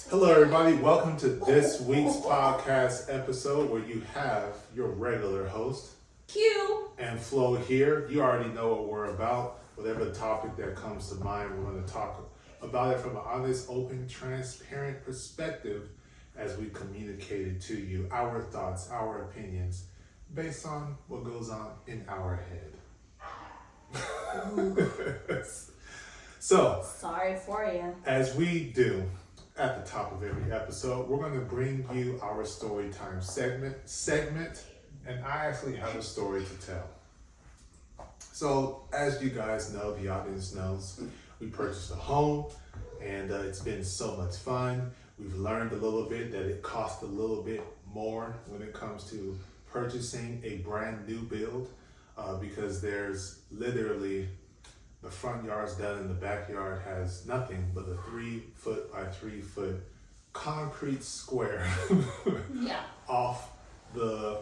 Hello, everybody. Welcome to this week's podcast episode where you have your regular host, Q and Flo here. You already know what we're about. Whatever topic that comes to mind, we're going to talk about it from an honest, open, transparent perspective as we communicate it to you, our thoughts, our opinions, based on what goes on in our head. So, sorry for you. as we do at the top of every episode, we're going to bring you our story time segment, and I actually have a story to tell. So, as you guys know, the audience knows, we purchased a home, and it's been so much fun. We've learned a little bit that it costs a little bit more when it comes to purchasing a brand new build, because there's literally the front yard's done and the backyard has nothing but a 3-foot by 3-foot concrete square Yeah. off the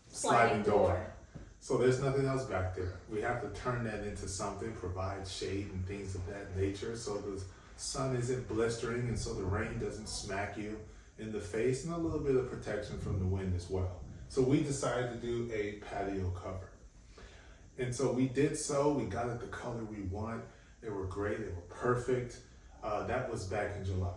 sliding door. So there's nothing else back there. We have to turn that into something, provide shade and things of that nature so the sun isn't blistering and so the rain doesn't smack you in the face, and a little bit of protection from the wind as well. So we decided to do a patio cover. And so we did so. We got it the color we want. They were great. They were perfect. That was back in July.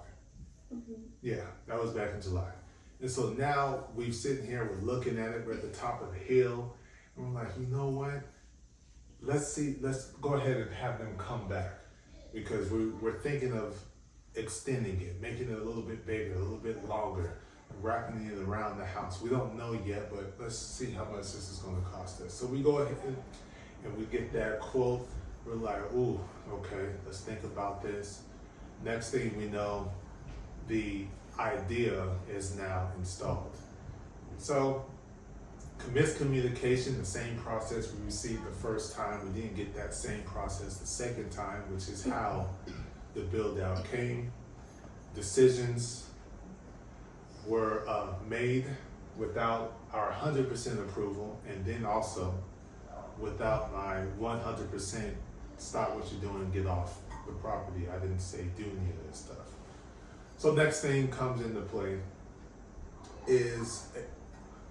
Mm-hmm. Yeah, that was back in July. And so now we're sitting here, we're looking at it, we're at the top of the hill, and we're like, you know what? Let's go ahead and have them come back, because we're thinking of extending it, making it a little bit bigger, a little bit longer, wrapping it around the house. We don't know yet, but let's see how much this is going to cost us. So we go ahead and we get that quote. We're like, ooh, okay, let's think about this. Next thing we know, the idea is now installed. So miscommunication, the same process we received the first time, we didn't get that same process the second time, which is how the build out came. Decisions were made without our 100% approval, and then also without my 100% stop what you're doing and get off the property. I didn't say do any of this stuff. So next thing comes into play is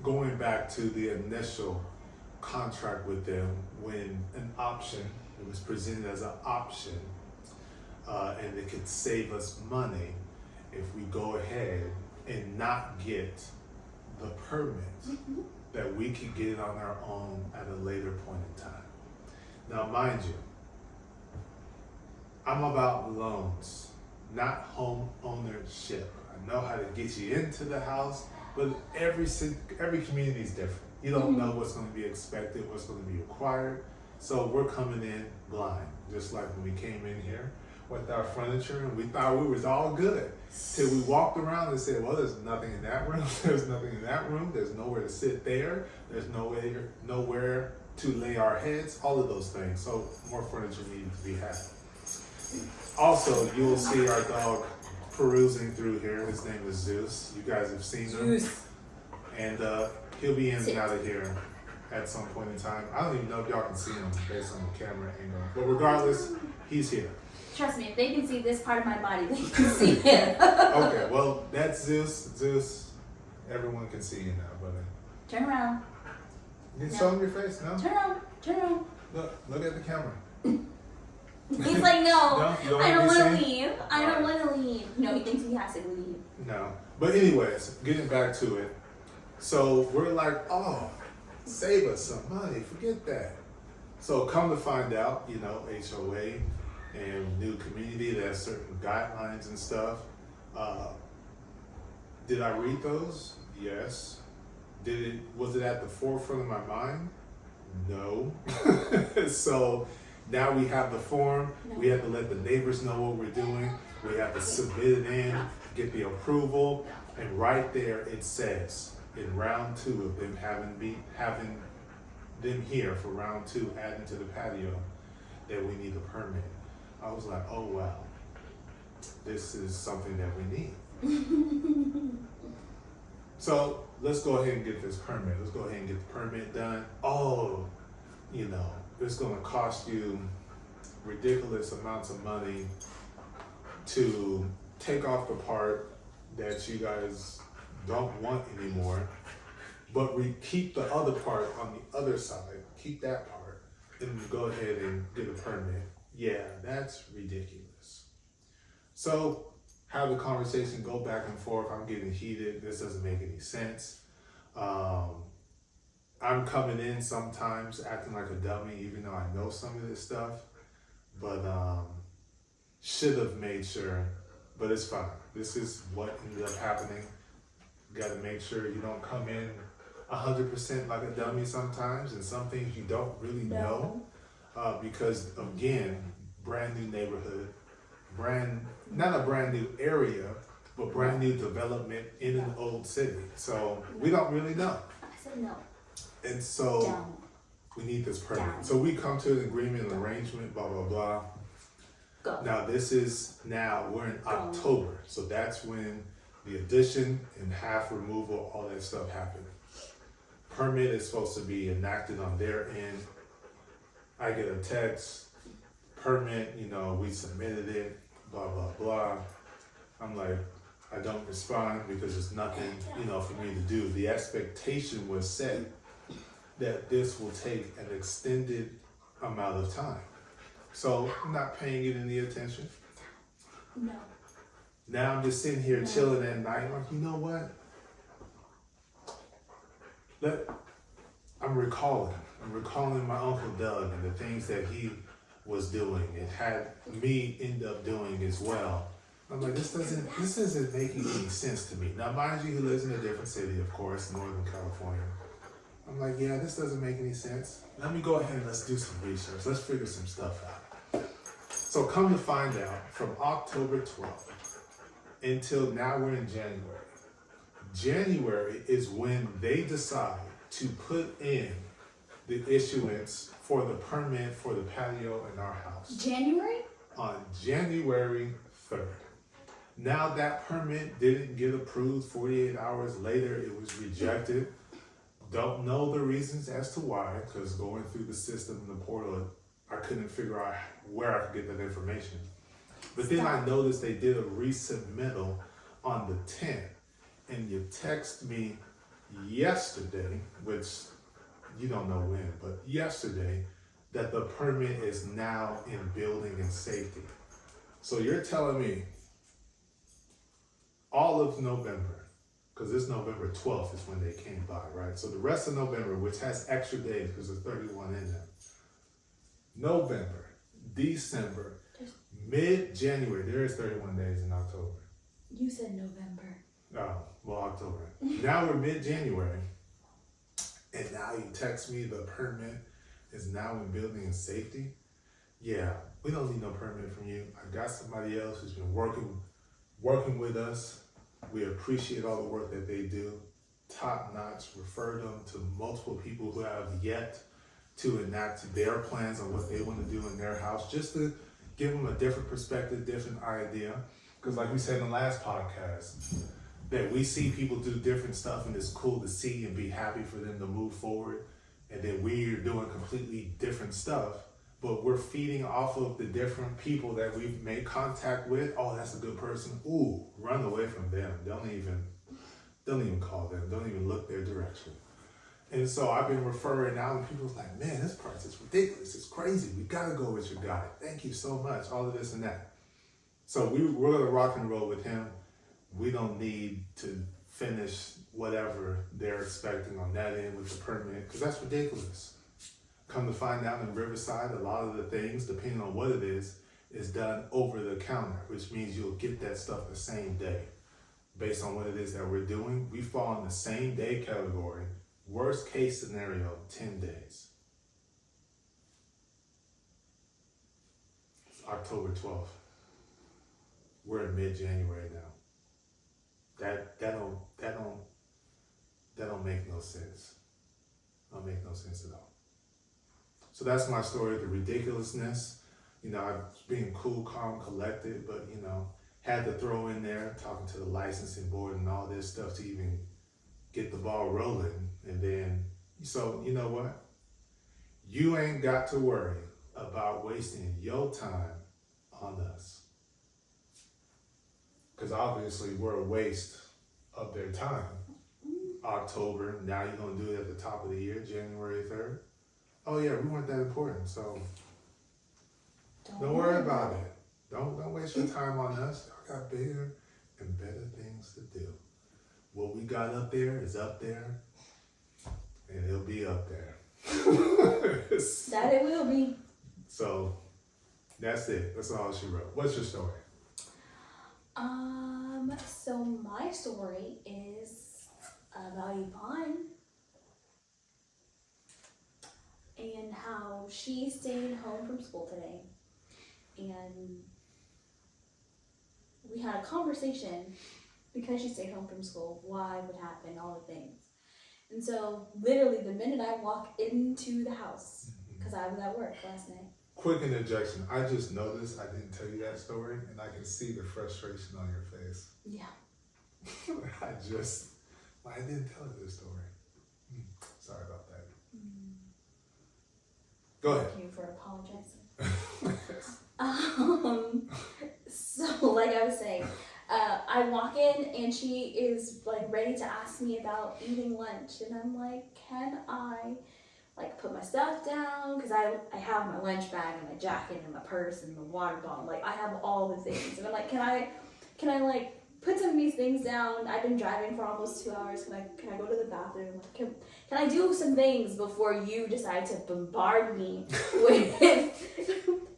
going back to the initial contract with them when an option, it was presented as an option, and it could save us money if we go ahead and not get the permit, that we could get it on our own at a later point in time. Now, mind you, I'm about loans, not home ownership. I know how to get you into the house, but every community is different. You don't know what's going to be expected, what's going to be required. So we're coming in blind, just like when we came in here with our furniture, and we thought we was all good. Till we walked around and said, well, there's nothing in that room, there's nothing in that room, there's nowhere to sit there, there's nowhere to lay our heads, all of those things. So more furniture needed to be had. Also, you will see our dog perusing through here. His name is Zeus. You guys have seen him. And he'll be in and out of here at some point in time. I don't even know if y'all can see him based on the camera angle. But regardless, he's here. Trust me, if they can see this part of my body, they can see it. Okay, well, that's Zeus. Zeus, everyone can see you now, brother. Turn around. You can No. show him your face? No? Turn around. Turn around. Look at the camera. He's like, no, No, you don't I don't want to want be to leave. I don't want to leave. No, he thinks he has to leave. No. But anyways, getting back to it. So we're like, oh, save us some money. Forget that. So come to find out, you know, HOA and new community, there's certain guidelines and stuff. Did I read those? Yes. Was it at the forefront of my mind? No. So now we have the form. No. We have to let the neighbors know what we're doing. We have to submit it in, get the approval, and right there it says in round 2 of them having them here for round 2, adding to the patio, that we need a permit. I was like, oh wow, this is something that we need. So let's go ahead and get this permit. Let's go ahead and get the permit done. Oh, you know, it's going to cost you ridiculous amounts of money to take off the part that you guys don't want anymore, but keep the other part on the other side, keep that part, and go ahead and get a permit. Yeah, that's ridiculous. So have the conversation, go back and forth. I'm getting heated. This doesn't make any sense. I'm coming in sometimes acting like a dummy, even though I know some of this stuff, but should have made sure, but it's fine. This is what ended up happening. You got to make sure you don't come in 100% like a dummy sometimes, and some things you don't really know, because again, brand new neighborhood, not a brand new area, but brand new development in an old city. So we don't really know. I said no. And so Down. we need this permit. Down. So we come to an agreement, an arrangement, blah, blah, blah. Go. Now we're in October. So that's when the addition and half removal, all that stuff happened. Permit is supposed to be enacted on their end. I get a text, permit, we submitted it, blah, blah, blah. I'm like, I don't respond because there's nothing, for me to do. The expectation was set that this will take an extended amount of time. So I'm not paying it any attention. No. Now I'm just sitting here chilling at night. I'm like, you know what? I'm recalling my Uncle Doug and the things that he was doing and had me end up doing as well. I'm like, this isn't making any sense to me. Now, mind you, he lives in a different city, of course, Northern California. I'm like, yeah, this doesn't make any sense. Let me go ahead and let's do some research. Let's figure some stuff out. So come to find out, from October 12th until now we're in January. January is when they decide to put in the issuance for the permit for the patio in our house. January? On January 3rd. Now that permit didn't get approved. 48 hours later, it was rejected. Don't know the reasons as to why, because going through the system and the portal, I couldn't figure out where I could get that information. But then I noticed they did a resubmittal on the 10th, and you text me yesterday, which you don't know when, but yesterday, that the permit is now in building and safety. So you're telling me all of November, because this November 12th is when they came by, right? So the rest of November, which has extra days because there's 31 in there. November, December, mid-January, there is 31 days in October. You said November. Oh, well, October. Now we're mid-January, and now you text me the permit is now in building and safety. Yeah, we don't need no permit from you. I got somebody else who's been working with us. We appreciate all the work that they do. Top notch. Refer them to multiple people who have yet to enact their plans on what they want to do in their house, just to give them a different perspective, different idea. Because like we said in the last podcast, that we see people do different stuff and it's cool to see and be happy for them to move forward. And then we're doing completely different stuff, but we're feeding off of the different people that we've made contact with. Oh, that's a good person. Ooh, run away from them. Don't even call them. Don't even look their direction. And so I've been referring out, and people's like, man, this price is ridiculous. It's crazy. We gotta go with your guy. Thank you so much. All of this and that. So we're gonna rock and roll with him. We don't need to finish whatever they're expecting on that end with the permit, because that's ridiculous. Come to find out in Riverside, a lot of the things, depending on what it is done over the counter, which means you'll get that stuff the same day. Based on what it is that we're doing, we fall in the same day category. Worst case scenario, 10 days. It's October 12th. We're in mid-January now. That don't make no sense. Don't make no sense at all. So that's my story, the ridiculousness. I was being cool, calm, collected, but had to throw in there, talking to the licensing board and all this stuff to even get the ball rolling. And then, so you know what? You ain't got to worry about wasting your time on us. because obviously we're a waste of their time. October, now you're gonna do it at the top of the year, January 3rd. Oh yeah, we weren't that important, so don't worry about it. Don't waste your time on us. Y'all got bigger and better things to do. What we got up there is up there, and it'll be up there. That it will be. So that's it. That's all she wrote. What's your story? So my story is about Yvonne and how she stayed home from school today, and we had a conversation because she stayed home from school, why would happen, all the things. And so literally the minute I walk into the house, because I was at work last night. Quick interjection. I just noticed I didn't tell you that story, and I can see the frustration on your face. Yeah. I didn't tell you this story. Sorry about that. Go ahead. Thank you for apologizing. So like I was saying, I walk in and she is like ready to ask me about eating lunch, and I'm like, can I like put my stuff down? Because I have my lunch bag and my jacket and my purse and my water bottle. Like I have all the things, and I'm like, can I like put some of these things down? I've been driving for almost 2 hours. Can I go to the bathroom? Like, can I do some things before you decide to bombard me with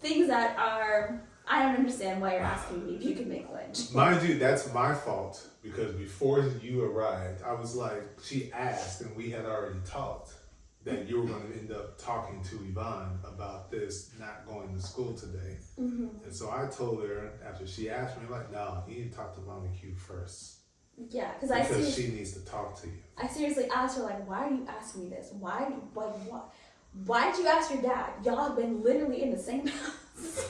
things that are, I don't understand why you're asking me if you can make lunch. Mind you, that's my fault, because before you arrived, I was like, she asked, and we had already talked that you were going to end up talking to Yvonne about this not going to school today. Mm-hmm. And so I told her, after she asked me, like, no, you need to talk to Mommy Q first. Yeah, because she needs to talk to you. I seriously asked her, like, why are you asking me this? Why did you ask your dad? Y'all have been literally in the same house.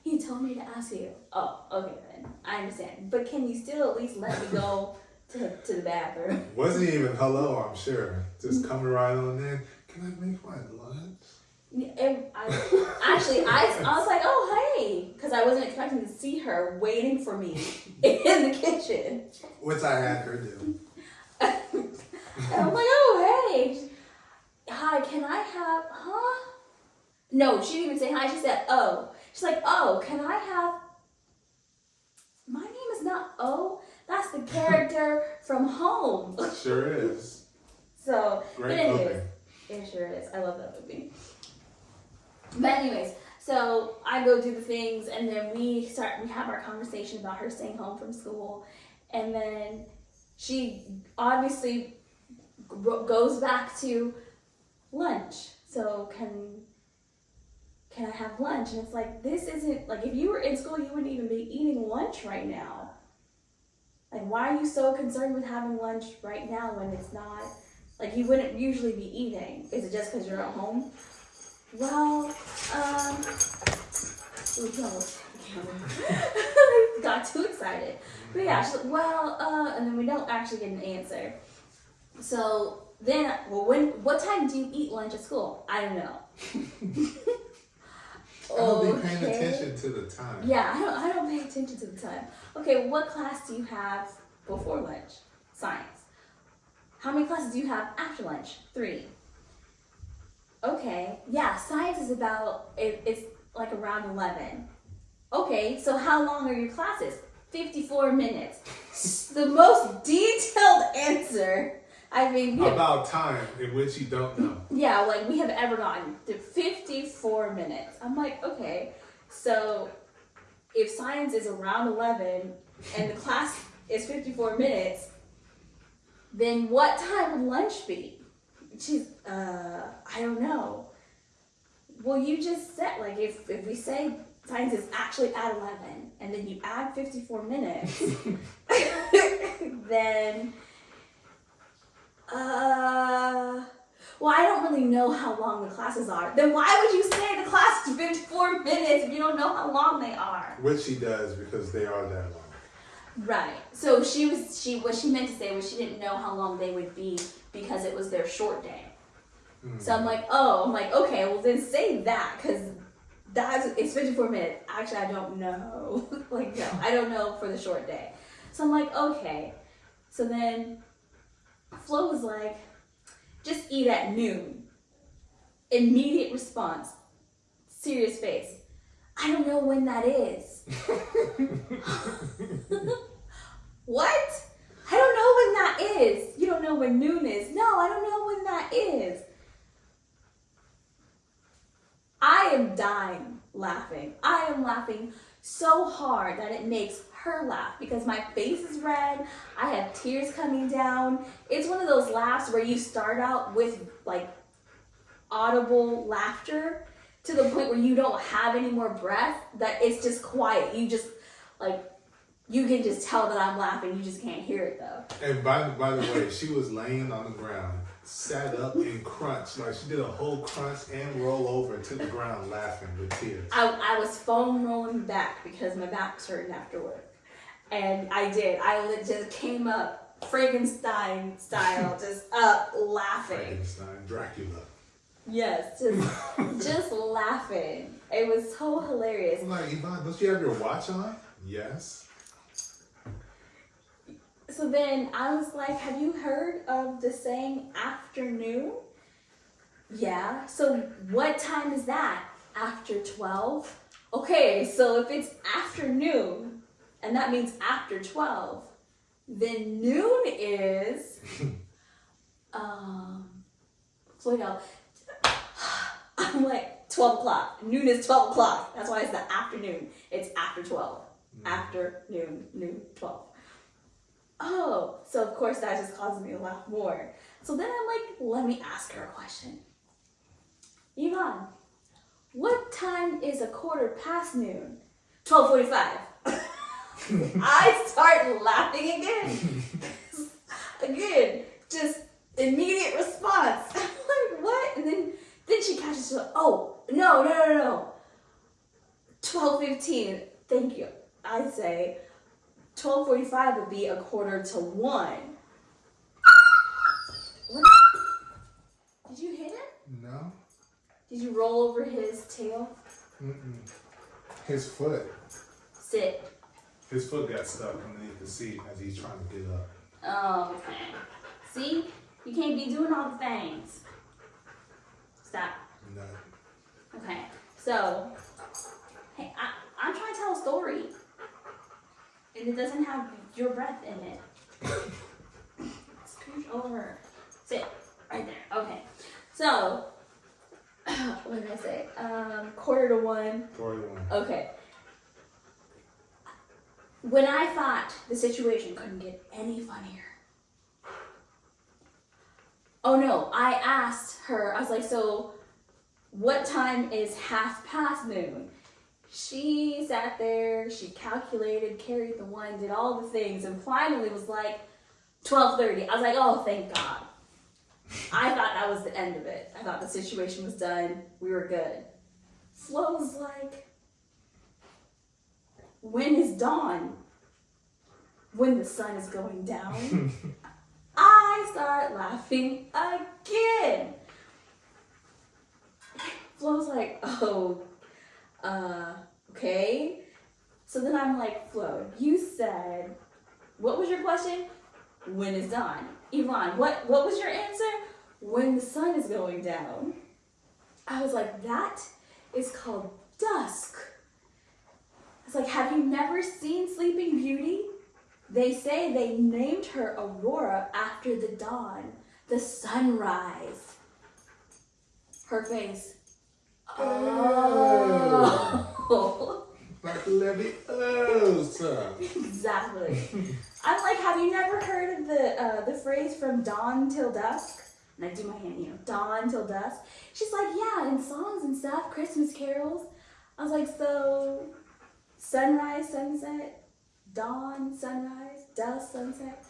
He told me to ask you. Oh, okay then. I understand. But can you still at least let me go to the bathroom? Wasn't even hello, I'm sure. Just coming right on in. Can I make my lunch? And I was like, oh, hey. Because I wasn't expecting to see her waiting for me in the kitchen. Which I had her do. And I'm like, oh, hey. Hi, can I have, No, she didn't even say hi. She said, oh. She's like, oh, can I have, my name is not O. That's the character from Home. Sure is. So, great but anyways, movie. It sure is. I love that movie. But anyways, so I go do the things, and then we have our conversation about her staying home from school, and then she obviously goes back to lunch. So can I have lunch? And it's like, this isn't, like, if you were in school, you wouldn't even be eating lunch right now. Like, why are you so concerned with having lunch right now when it's not, like, you wouldn't usually be eating? Is it just because you're at home? Well, got too excited. But yeah, she's like, well, and then we don't actually get an answer. So then, well, what time do you eat lunch at school? I don't know. I'll be paying attention to the time. Yeah, I don't pay attention to the time. Okay, what class do you have before lunch? Science. How many classes do you have after lunch? 3. Okay, yeah, science is it's like around 11. Okay, so how long are your classes? 54 minutes. The most detailed answer, I mean. About time in which you don't know. Yeah, like we have ever gotten to 54 minutes. I'm like, okay, so if science is around 11 and the class is 54 minutes, then what time would lunch be? She's, I don't know. Well, you just said, like, if we say science is actually at 11 and then you add 54 minutes, then, well, I don't really know how long the classes are. Then why would you say the class is 54 minutes if you don't know how long they are? Which she does, because they are that long. Right. So what she meant to say was she didn't know how long they would be because it was their short day. So I'm like, okay, well then say that, because it's 54 minutes. Actually, I don't know. Like, no, I don't know for the short day. So I'm like, okay. So then Flo was like, just eat at noon. Immediate response. Serious face. I don't know when that is. What? I don't know when that is. You don't know when noon is. No, I don't know when that is. I am dying laughing. I am laughing so hard that it makes her laugh because my face is red. I have tears coming down. It's one of those laughs where you start out with like audible laughter to the point where you don't have any more breath, that it's just quiet. You just like, you can just tell that I'm laughing. You just can't hear it though. And by the way, she was laying on the ground, sat up and crunched. Like she did a whole crunch and roll over to the ground laughing with tears. I was foam rolling back because my back was hurting after work. And I did. I just came up Frankenstein style, just up laughing. Frankenstein, Dracula. Yes, just laughing. It was so hilarious. I'm like, Yvonne, don't you have your watch on? Yes. So then I was like, have you heard of the saying afternoon? Yeah. So what time is that? After 12? Okay, so if it's afternoon, and that means after 12, then noon is, Floydell, I'm like 12 o'clock. Noon is 12 o'clock. That's why it's the afternoon. It's after 12. Afternoon, noon, 12. Oh, so of course that just causes me to laugh more. So then I'm like, let me ask her a question. Yvonne, what time is a quarter past noon? 12:45. I start laughing again. Again, just immediate response. I'm like, what? And then she catches her, oh, no. 12:15, thank you. I say 12:45 would be 1:45. What? Did you hit him? No. Did you roll over his tail? Mm-mm. His foot. Sit. His foot got stuck underneath the seat as he's trying to get up. Oh, okay. See? You can't be doing all the things. Stop. No. Okay. So, hey, I'm trying to tell a story. And it doesn't have your breath in it. Scooch over. Sit. Right there. Okay. So, what did I say? 1:45. 41. Okay. When I thought the situation couldn't get any funnier. Oh no, I asked her, I was like, so what time is noon? She sat there, she calculated, carried the one, did all the things, and finally was like 12:30. I was like, oh, thank God. I thought that was the end of it. I thought the situation was done. We were good. Flo was like, when is dawn? When the sun is going down. I start laughing again. Flo's like, oh, okay. So then I'm like, Flo, you said, what was your question? When is dawn? Yvonne, what was your answer? When the sun is going down. I was like, that is called dusk. I was like, have you never seen Sleeping Beauty? They say they named her Aurora after the dawn, the sunrise. Her face. Oh. Like Leviosa. Exactly. I'm like, have you never heard of the phrase from dawn till dusk? And I do my hand, dawn till dusk. She's like, yeah, in songs and stuff, Christmas carols. I was like, so sunrise, sunset, dawn, sunrise, dusk, sunset.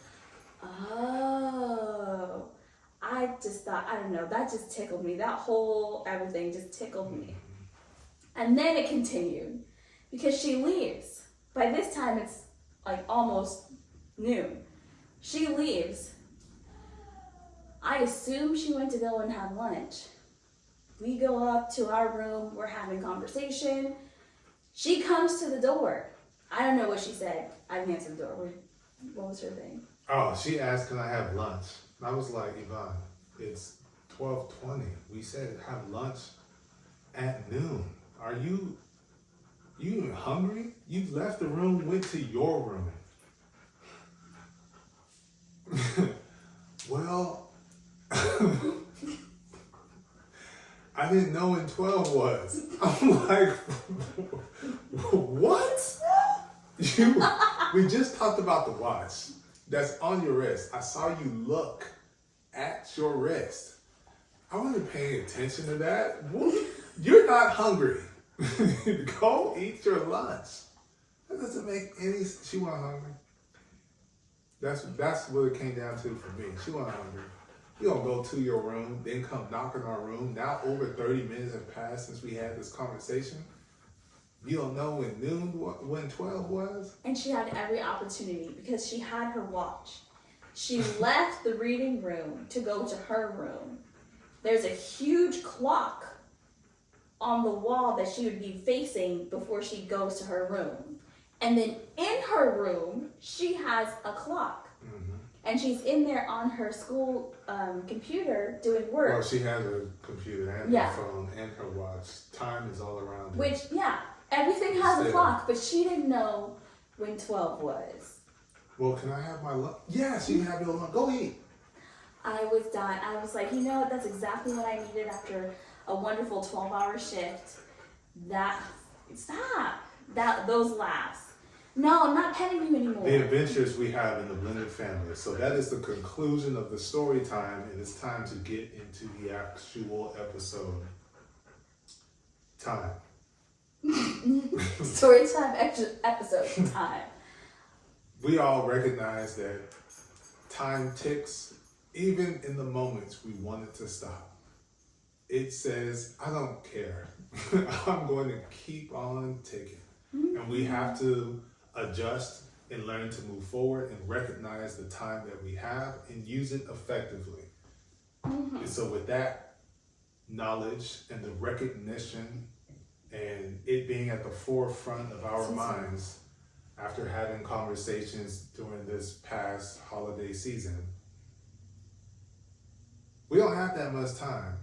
Oh, I just thought, I don't know, that just tickled me. That whole everything just tickled me. And then it continued because she leaves. By this time, it's like almost noon. She leaves. I assume she went to go and have lunch. We go up to our room. We're having conversation. She comes to the door. I don't know what she said. I didn't answer the door. What was her thing? Oh, she asked, can I have lunch? And I was like, Yvonne, it's 12:20. We said have lunch at noon. Are you even hungry? You left the room, went to your room. Well, I didn't know when 12 was. I'm like, what? We just talked about the watch that's on your wrist. I saw you look at your wrist. I wasn't paying attention to that. You're not hungry. Go eat your lunch. That doesn't make any sense. She wasn't hungry. That's what it came down to for me. She wasn't hungry. You don't go to your room, then come knock on our room. Now over 30 minutes have passed since we had this conversation. You don't know when 12 was? And she had every opportunity because she had her watch. She left the reading room to go to her room. There's a huge clock on the wall that she would be facing before she goes to her room. And then in her room, she has a clock. Mm-hmm. And she's in there on her school computer doing work. Well, she has a computer and her phone and her watch. Time is all around her. Everything has a clock, but she didn't know when 12 was. Well, can I have my lunch? Yes, you can have your lunch. Go eat. I was done. I was like, that's exactly what I needed after a wonderful 12-hour shift. Those laughs. No, I'm not petting you anymore. The adventures we have in the blended family. So that is the conclusion of the story time, and it's time to get into the actual episode time. Story time, episode time. We all recognize that time ticks, even in the moments we want it to stop. It says, I don't care. I'm going to keep on ticking. Mm-hmm. And we have to adjust and learn to move forward and recognize the time that we have and use it effectively. Mm-hmm. And so with that knowledge and the recognition and it being at the forefront of our minds after having conversations during this past holiday season, we don't have that much time.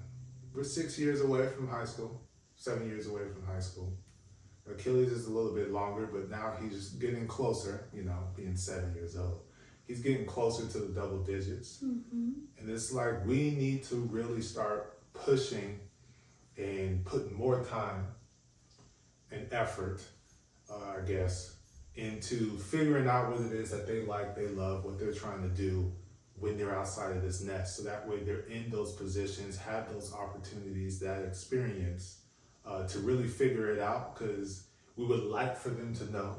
We're 6 years away from high school, 7 years away from high school. Achilles is a little bit longer, but now he's getting closer, being 7 years old. He's getting closer to the double digits. Mm-hmm. And it's like we need to really start pushing and putting more time and effort, into figuring out what it is that they like, they love, what they're trying to do when they're outside of this nest. So that way they're in those positions, have those opportunities, that experience to really figure it out, because we would like for them to know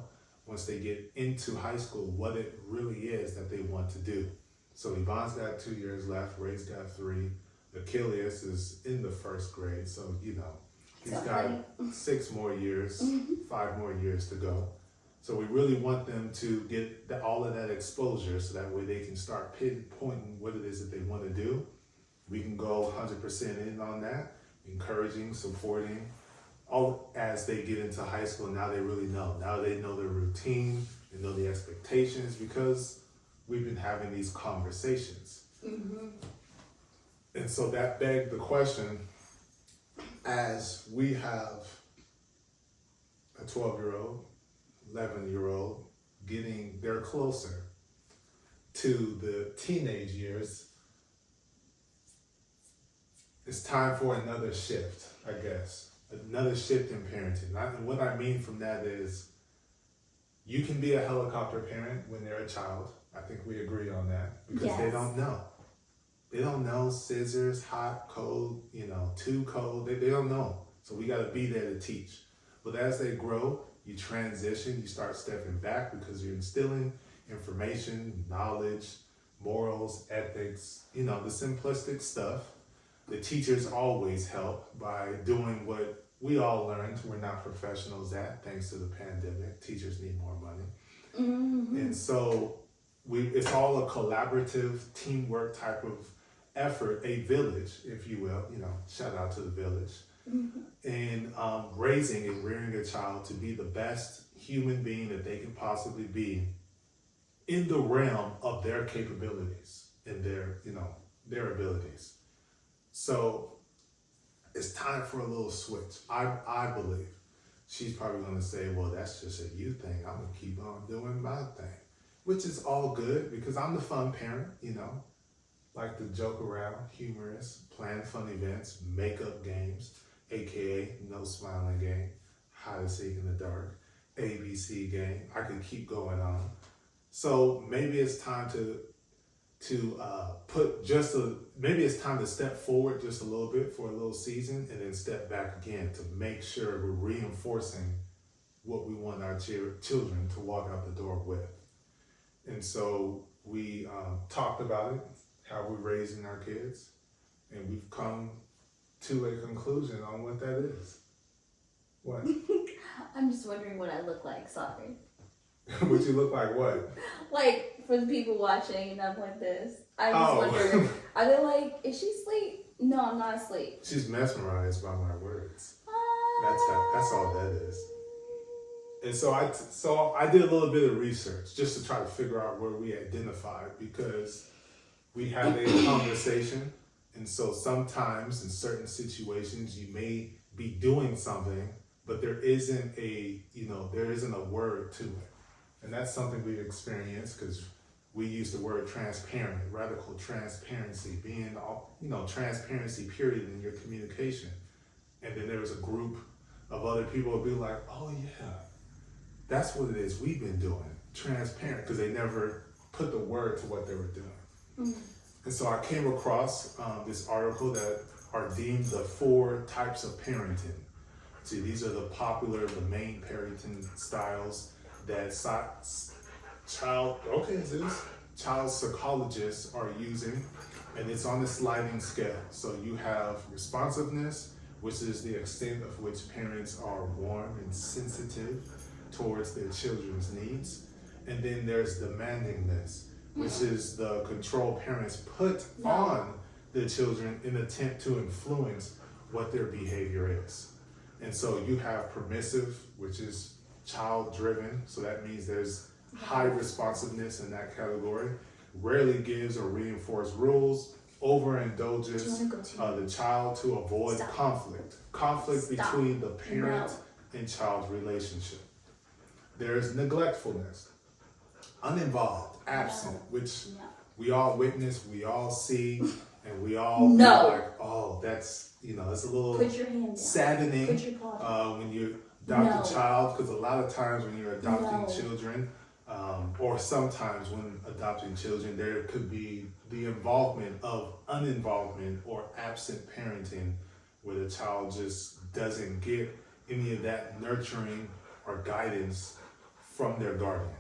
once they get into high school what it really is that they want to do. So Yvonne's got 2 years left, Ray's got 3, Achilles is in the first grade, so he's got 6 more years, 5 more years to go. So we really want them to get all of that exposure so that way they can start pinpointing what it is that they want to do. We can go 100% in on that, encouraging, supporting, all as they get into high school. Now they really know. Now they know their routine, they know the expectations, because we've been having these conversations. Mm-hmm. And so that begged the question, as we have a 12-year-old, 11-year-old they're closer to the teenage years, it's time for another shift, I guess. Another shift in parenting. And what I mean from that is, you can be a helicopter parent when they're a child. I think we agree on that, because they don't know. They don't know scissors, hot, cold, too cold. They don't know. So we got to be there to teach. But as they grow, you transition, you start stepping back, because you're instilling information, knowledge, morals, ethics, the simplistic stuff. The teachers always help by doing what we all learned. We're not professionals at, thanks to the pandemic. Teachers need more money. Mm-hmm. And so it's all a collaborative, teamwork type of effort, a village, if you will, shout out to the village, in raising and rearing a child to be the best human being that they can possibly be in the realm of their capabilities and their abilities. So it's time for a little switch. I believe. She's probably going to say, well, that's just a you thing. I'm going to keep on doing my thing, which is all good because I'm the fun parent, like to joke around, humorous, plan fun events, makeup games, AKA no smiling game, hide and seek in the dark, ABC game. I could keep going on. So maybe it's time to maybe it's time to step forward just a little bit for a little season and then step back again to make sure we're reinforcing what we want our children to walk out the door with. And so we talked about it, how we're raising our kids, and we've come to a conclusion on what that is. What? I'm just wondering what I look like, sorry. Would you look like what? Like, for the people watching, and I'm like this. I'm just wondering, are they like, is she asleep? No, I'm not asleep. She's mesmerized by my words. That's all that is. And so I did a little bit of research just to try to figure out where we identified, because we had a conversation, and so sometimes in certain situations you may be doing something, but there isn't a word to it. And that's something we've experienced because we use the word transparent, radical transparency, being transparency period in your communication. And then there was a group of other people who would be like, oh yeah, that's what it is we've been doing, transparent, because they never put the word to what they were doing. Mm-hmm. And so I came across this article that are deemed the 4 types of parenting. See, these are the main parenting styles that child psychologists are using, and it's on a sliding scale. So you have responsiveness, which is the extent of which parents are warm and sensitive towards their children's needs. And then there's demandingness, which is the control parents put on the children in an attempt to influence what their behavior is. And so you have permissive, which is child-driven, so that means there's high responsiveness in that category, rarely gives or reinforces rules, overindulges the child to avoid conflict between the parent and child relationship. There's neglectfulness, uninvolved, absent, which we all witness, we all see, and we all feel like, oh, that's, it's a little saddening when you adopt a child, because a lot of times when you're adopting children, or sometimes when adopting children, there could be the involvement of uninvolvement or absent parenting, where the child just doesn't get any of that nurturing or guidance from their guardian.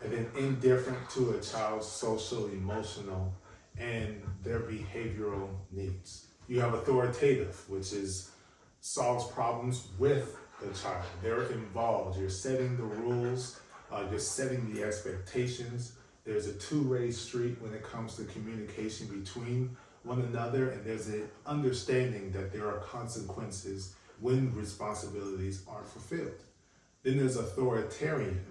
And then indifferent to a child's social, emotional, and their behavioral needs. You have authoritative, which solves problems with the child. They're involved. You're setting the rules. You're setting the expectations. There's a two-way street when it comes to communication between one another, and there's an understanding that there are consequences when responsibilities aren't fulfilled. Then there's authoritarian,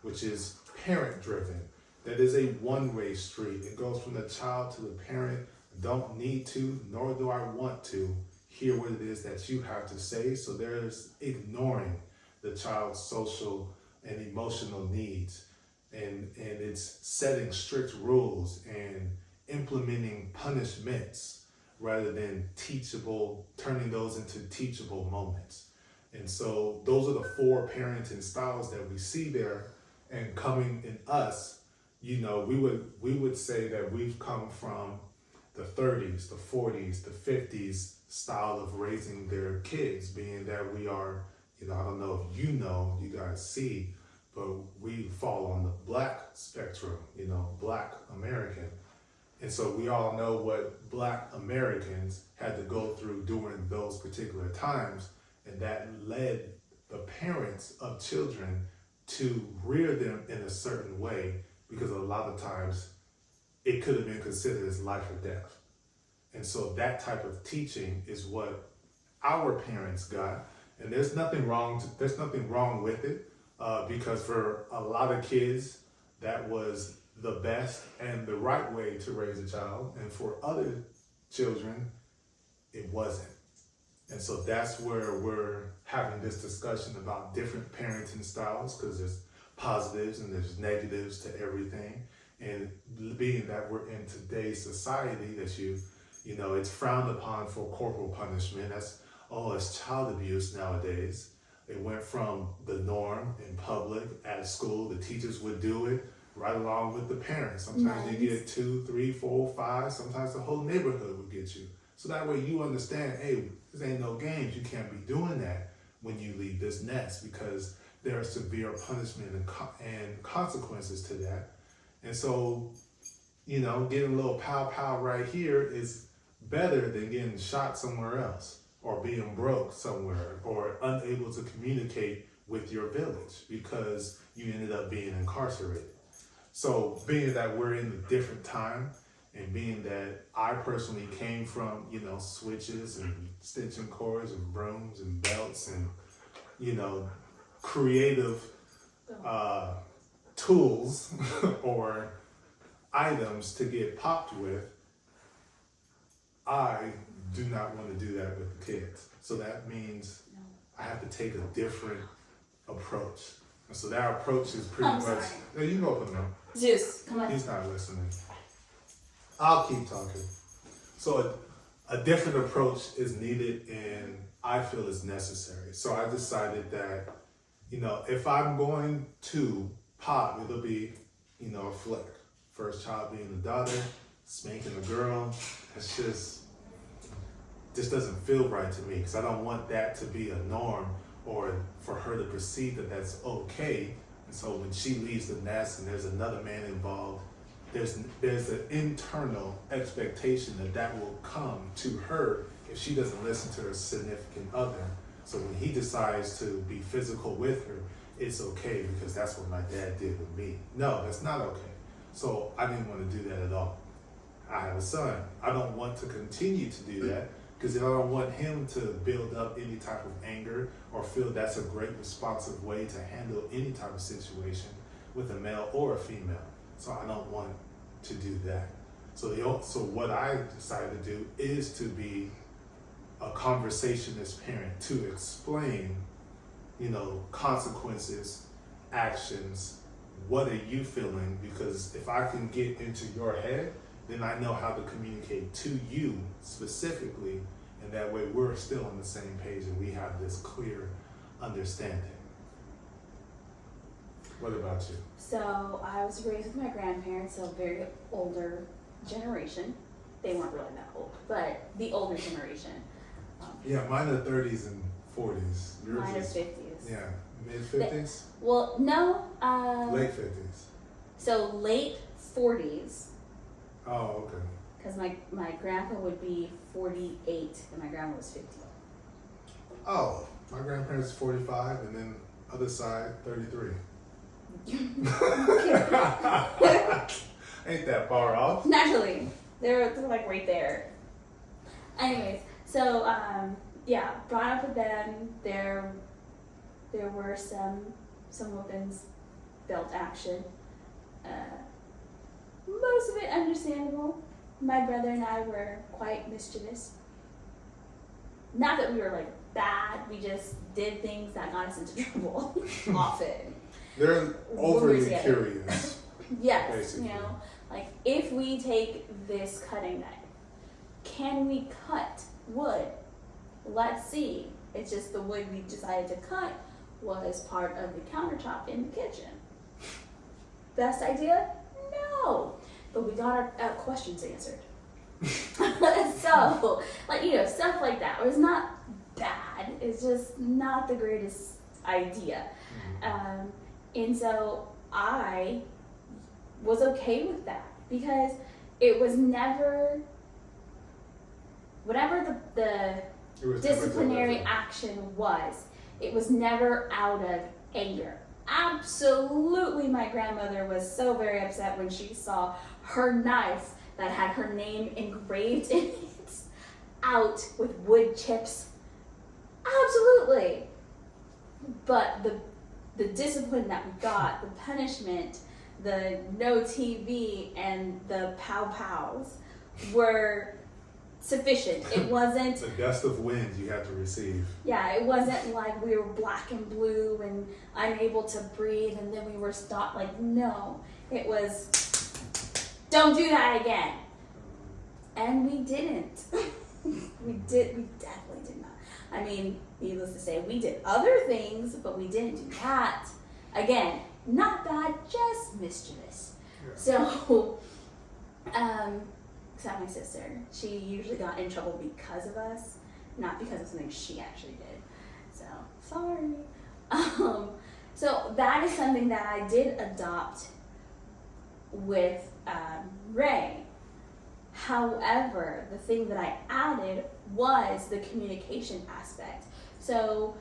which is parent-driven. That is a one-way street. It goes from the child to the parent. Don't need to, nor do I want to hear what it is that you have to say. So there's ignoring the child's social and emotional needs. And it's setting strict rules and implementing punishments rather than turning those into teachable moments. And so those are the 4 parenting styles that we see there, and coming in us, we would say that we've come from the 30s, the 40s, the 50s style of raising their kids, being that we are, I don't know if you guys see, but we fall on the Black spectrum, Black American. And so we all know what Black Americans had to go through during those particular times, and that led the parents of children to rear them in a certain way, because a lot of times it could have been considered as life or death. And so that type of teaching is what our parents got. And there's nothing wrong with it, because for a lot of kids, that was the best and the right way to raise a child. And for other children, it wasn't. And so that's where we're having this discussion about different parenting styles, because there's positives and there's negatives to everything. And being that we're in today's society, that you know, it's frowned upon for corporal punishment. It's child abuse nowadays. It went from the norm in public, at school, the teachers would do it right along with the parents. Sometimes you get 2, 3, 4, 5, sometimes the whole neighborhood would get you. So that way you understand, hey, this ain't no games. You can't be doing that when you leave this nest, because there are severe punishment and consequences to that. And so, you know, getting a little pow right here is better than getting shot somewhere else, or being broke somewhere, or unable to communicate with your village because you ended up being incarcerated. So being that we're in a different time, and being that I personally came from, you know, switches and extension cords and brooms and belts and, you know, creative tools or items to get popped with, I do not want to do that with the kids. So that means I have to take a different approach. And so that approach is pretty much. No, you can open them. Zeus, come on. He's not listening. I'll keep talking. So a different approach is needed, and I feel is necessary. So I decided that, you know, if I'm going to pop, it'll be, you know, a flick. First child being a daughter, spanking a girl. It's just doesn't feel right to me, because I don't want that to be a norm, or for her to perceive that that's okay. And so when she leaves the nest and there's another man involved, there's an internal expectation that will come to her if she doesn't listen to her significant other. So when he decides to be physical with her, it's okay, because that's what my dad did with me. No, that's not okay. So I didn't want to do that at all. I have a son. I don't want to continue to do that, because I don't want him to build up any type of anger or feel that's a great responsive way to handle any type of situation with a male or a female. So I don't want to do that. So what I decided to do is to be a conversationist parent, to explain, you know, consequences, actions, what are you feeling? Because if I can get into your head, then I know how to communicate to you specifically, and that way we're still on the same page and we have this clear understanding. What about you? So I was raised with my grandparents, so very older generation. They weren't really that old, but the older generation. Yeah, mine are 30s and 40s. Yours Mine is 50s. Yeah, mid 50s? Well, no. Late 50s. So late 40s. Oh, okay. Because my grandpa would be 48 and my grandma was 50. Oh, my grandparents 45, and then other side 33. Ain't that far off? Naturally, they're like right there. Anyways, so yeah, brought up with them. There were some weapons, belt action. Most of it understandable. My brother and I were quite mischievous. Not that we were like bad, we just did things that got us into trouble often. They're overly curious. Yes, basically. you know, like if we take this cutting knife, can we cut wood? Let's see. It's just the wood we decided to cut was part of the countertop in the kitchen. Best idea? No. But we got our questions answered. So, like, you know, stuff like that. It was not bad. It's just not the greatest idea. And so I was okay with that, because it was never, whatever the disciplinary action was, it was never out of anger. Absolutely, my grandmother was so very upset when she saw her knife that had her name engraved in it, out with wood chips. Absolutely. But the discipline that we got, the punishment, the no TV, and the pow-pows were sufficient. It wasn't... The gust of wind you had to receive. Yeah, it wasn't like we were black and blue and unable to breathe and then we were stopped. Like, no. It was, don't do that again. And we didn't. We definitely did not. I mean, needless to say, we did other things, but we didn't do that. Again, not bad, just mischievous. Yeah. So, except my sister, she usually got in trouble because of us, not because of something she actually did. So, sorry. So that is something that I did adopt with Ray. However, the thing that I added was the communication aspect. So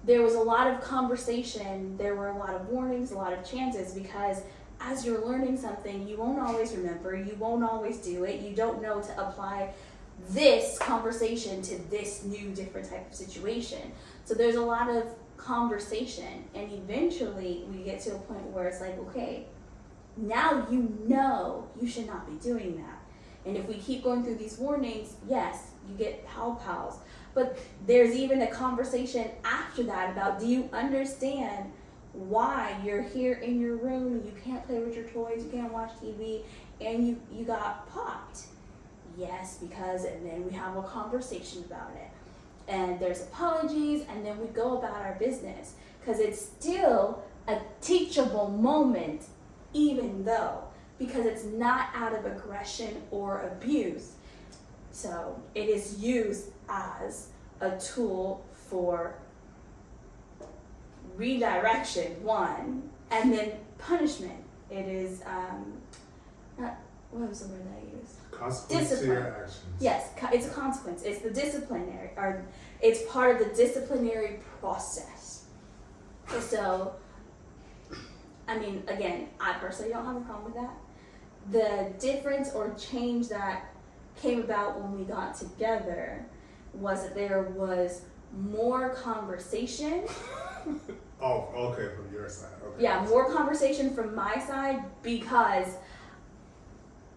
there was a lot of conversation, there were a lot of warnings, a lot of chances, because as you're learning something, you won't always remember, you won't always do it, you don't know to apply this conversation to this new different type of situation. So there's a lot of conversation, and eventually we get to a point where it's like, okay, now you know you should not be doing that. And if we keep going through these warnings, yes, you get pow-pows. But there's even a conversation after that about, do you understand why you're here in your room, you can't play with your toys, you can't watch TV, and you got popped? Yes, because, and then we have a conversation about it. And there's apologies, and then we go about our business. Because it's still a teachable moment, even though, because it's not out of aggression or abuse. So it is used as a tool for redirection, one, and then punishment. It is, what was the word that I used? Consequence to your actions. Yes, it's a consequence. It's the disciplinary, or it's part of the disciplinary process. So, I mean, again, I personally don't have a problem with that. The difference or change that came about when we got together was that there was more conversation. Oh, okay, from your side. Okay. Yeah, more conversation from my side, because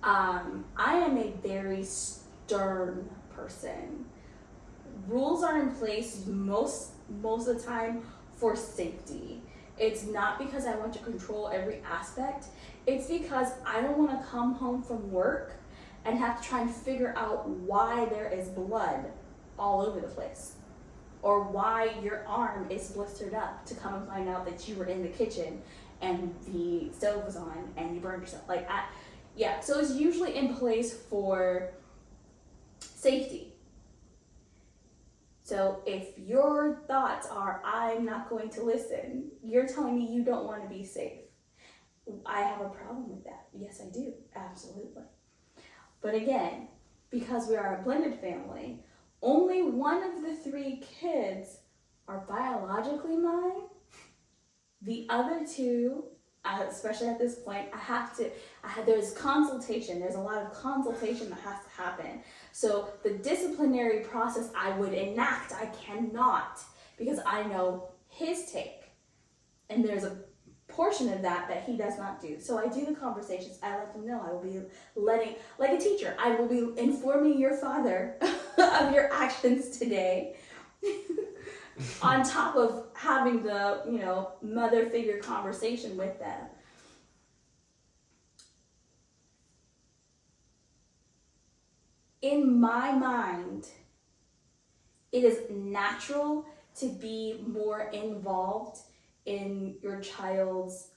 I am a very stern person. Rules are in place most of the time for safety. It's not because I want to control every aspect. It's because I don't want to come home from work and have to try and figure out why there is blood all over the place, or why your arm is blistered up, to come and find out that you were in the kitchen and the stove was on and you burned yourself. Yeah, so it's usually in place for safety. So if your thoughts are, I'm not going to listen, you're telling me you don't want to be safe. I have a problem with that. Yes, I do. Absolutely. But again, because we are a blended family, only one of the 3 kids are biologically mine. The other 2, especially at this point, there's consultation. There's a lot of consultation that has to happen. So the disciplinary process I would enact, I cannot, because I know his take. And there's a portion of that he does not do. So I do the conversations. I let them know. I will be letting, like a teacher, I will be informing your father of your actions today. On top of having the, mother figure conversation with them. In my mind, it is natural to be more involved in your child's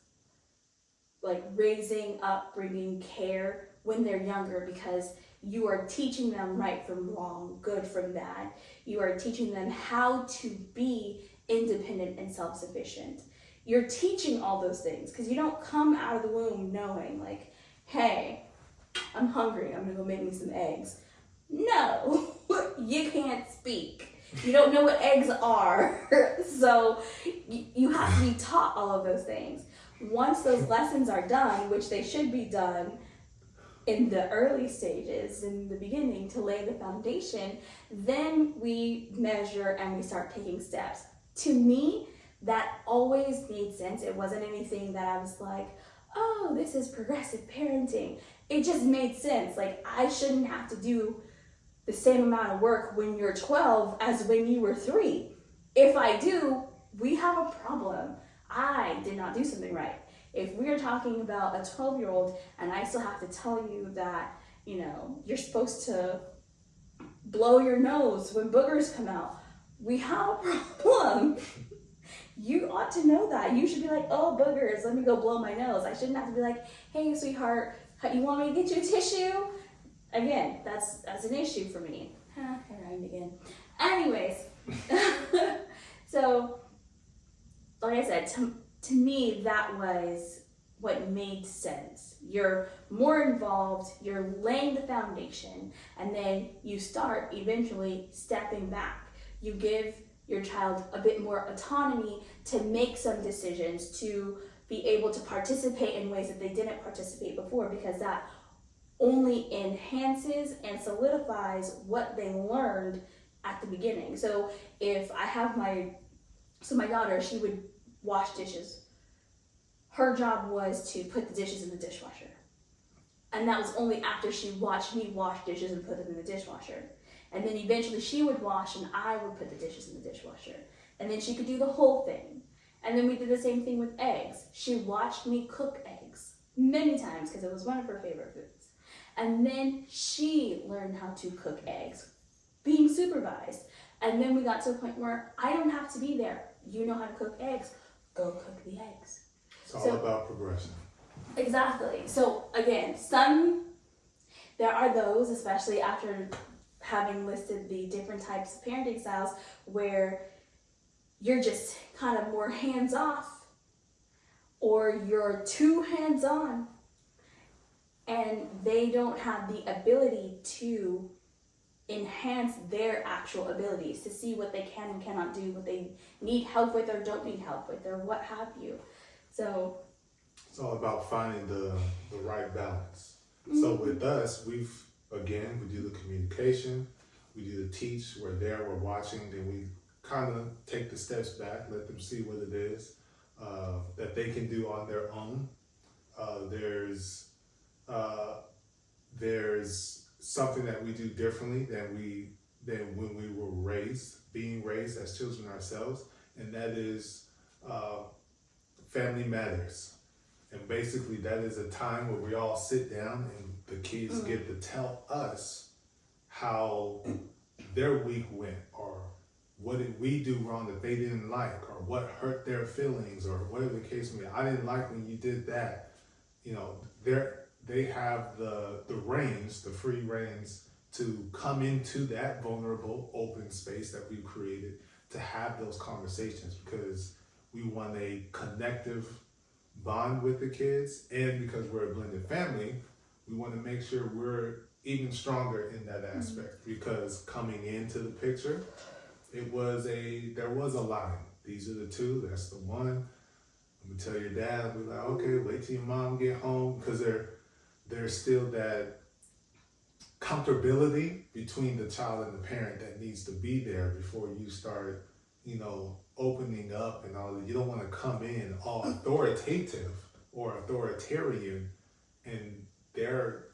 raising, upbringing, care when they're younger, because you are teaching them right from wrong, good from bad. You are teaching them how to be independent and self-sufficient. You're teaching all those things, because you don't come out of the womb knowing hey, I'm hungry, I'm gonna go make me some eggs. No, you can't speak. You don't know what eggs are. So you have to be taught all of those things. Once those lessons are done, which they should be done in the early stages, in the beginning, to lay the foundation, then we measure and we start taking steps. To me, that always made sense. It wasn't anything that I was like, oh, this is progressive parenting. It just made sense. Like, I shouldn't have to do the same amount of work when you're 12 as when you were 3. If I do, we have a problem. I did not do something right. If we're talking about a 12-year-old and I still have to tell you that, you know, you're supposed to blow your nose when boogers come out, we have a problem. You ought to know that. You should be like, oh, boogers, let me go blow my nose. I shouldn't have to be like, hey, sweetheart, you want me to get you a tissue? Again, that's an issue for me. I rhymed again. Anyways, so like I said, to me, that was what made sense. You're more involved, you're laying the foundation, and then you start eventually stepping back. You give your child a bit more autonomy to make some decisions, to be able to participate in ways that they didn't participate before, because that only enhances and solidifies what they learned at the beginning. So if I have my daughter, she would wash dishes. Her job was to put the dishes in the dishwasher. And that was only after she watched me wash dishes and put them in the dishwasher. And then eventually she would wash and I would put the dishes in the dishwasher. And then she could do the whole thing. And then we did the same thing with eggs. She watched me cook eggs many times because it was one of her favorite foods. And then she learned how to cook eggs, being supervised. And then we got to a point where I don't have to be there. You know how to cook eggs. Go cook the eggs. It's all about progression. Exactly. So again, there are those, especially after having listed the different types of parenting styles, where you're just kind of more hands-off or you're too hands-on, and they don't have the ability to enhance their actual abilities, to see what they can and cannot do, what they need help with or don't need help with, or what have you. So it's all about finding the right balance. Mm-hmm. So with us, we do the communication, we do the teach, we're there, we're watching, then we kind of take the steps back, let them see what it is that they can do on their own. There's something that we do differently than when we were being raised as children ourselves, and that is family matters. And basically that is a time where we all sit down and the kids get to tell us how their week went, or what did we do wrong that they didn't like, or what hurt their feelings, or whatever the case may be. I didn't like when you did that. You know, they have the reins, the free reins, to come into that vulnerable open space that we've created to have those conversations, because we want a connective bond with the kids, and because we're a blended family, we want to make sure we're even stronger in that aspect. Because coming into the picture, there was a line. These are the two, that's the one. I'm gonna tell your dad, I'll be like, okay, wait till your mom get home, because there's still that comfortability between the child and the parent that needs to be there before you start, opening up and all that. You don't want to come in all authoritative or authoritarian, and they're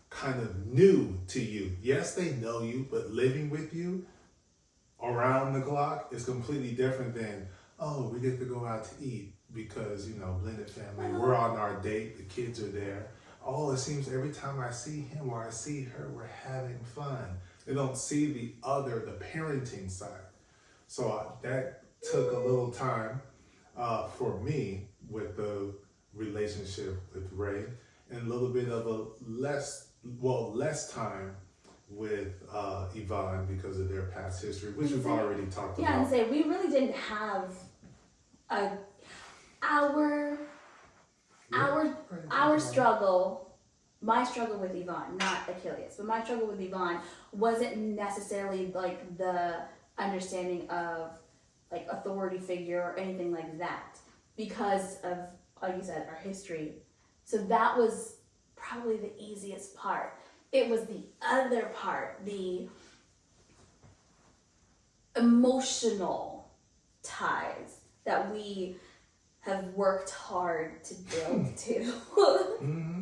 kind of new to you. Yes, they know you, but living with you around the clock is completely different than, oh, we get to go out to eat because, blended family, we're on our date, the kids are there. Oh, it seems every time I see him or I see her, we're having fun. They don't see the parenting side. So that took a little time for me with the relationship with Ray, and a little bit of less time with Yvonne because of their past history, which we've already talked about. Yeah, and say we really didn't have our struggle. My struggle with Yvonne, not Achilles, but my struggle with Yvonne wasn't necessarily like the understanding of like authority figure or anything like that, because of, like you said, our history. So that was probably the easiest part. It was the other part, the emotional ties that we have worked hard to build too. Mm-hmm.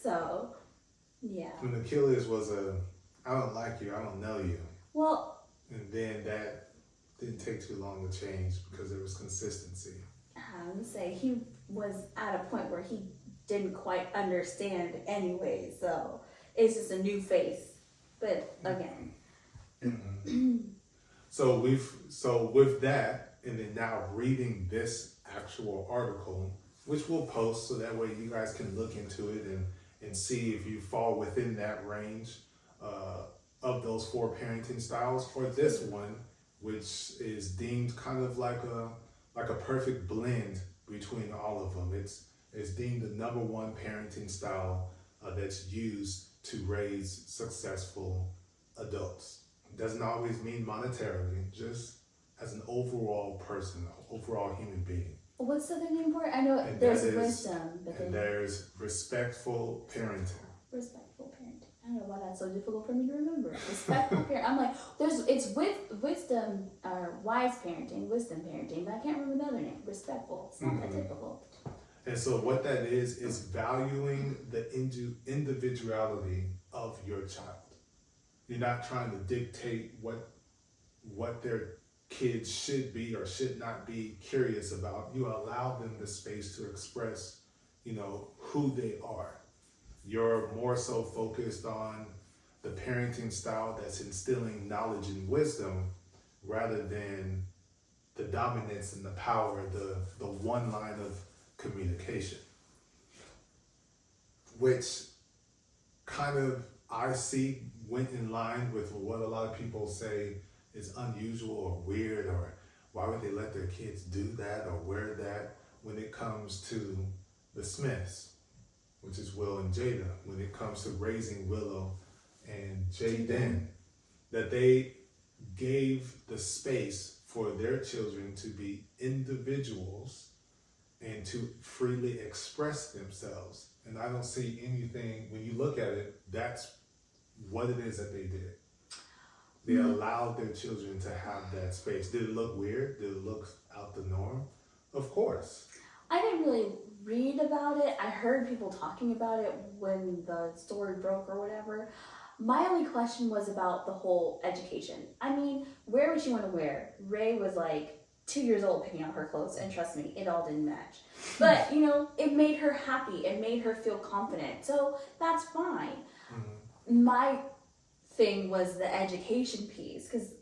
So, yeah. When Achilles was I don't like you, I don't know you. Well, And then that didn't take too long to change because there was consistency. I would say he was at a point where he didn't quite understand anyway, so it's just a new face. But again. Mm-hmm. So with that, and then now reading this actual article, which we'll post so that way you guys can look into it and see if you fall within that range of those 4 parenting styles, or this one, which is deemed kind of like a perfect blend between all of them. It's deemed the #1 parenting style that's used to raise successful adults. It doesn't always mean monetarily, just as an overall person, an overall human being. What's the other name for it? I know And there's that is- wisdom, but And then there's respectful parenting. respectful parenting. I don't know why that's so difficult for me to remember. Respectful parenting. I'm like, it's with wisdom or wise parenting, wisdom parenting, but I can't remember the other name. Respectful. It's not that difficult. And so what that is valuing the individuality of your child. You're not trying to dictate what their kids should be or should not be curious about. You allow them the space to express, who they are. You're more so focused on the parenting style that's instilling knowledge and wisdom rather than the dominance and the power, the one line of communication. Which kind of I see went in line with what a lot of people say is unusual or weird, or why would they let their kids do that or wear that when it comes to the Smiths, which is Will and Jada, when it comes to raising Willow and Jaden, that they gave the space for their children to be individuals and to freely express themselves. And I don't see anything, when you look at it, that's what it is that they did. They allowed their children to have that space. Did it look weird? Did it look out the norm? Of course. I didn't really read about it. I heard people talking about it when the story broke or whatever. My only question was about the whole education. I mean, where would she want to wear? Ray was like 2 years old picking out her clothes, and trust me, it all didn't match. But, it made her happy. It made her feel confident. So that's fine. Mm-hmm. My thing was the education piece, because,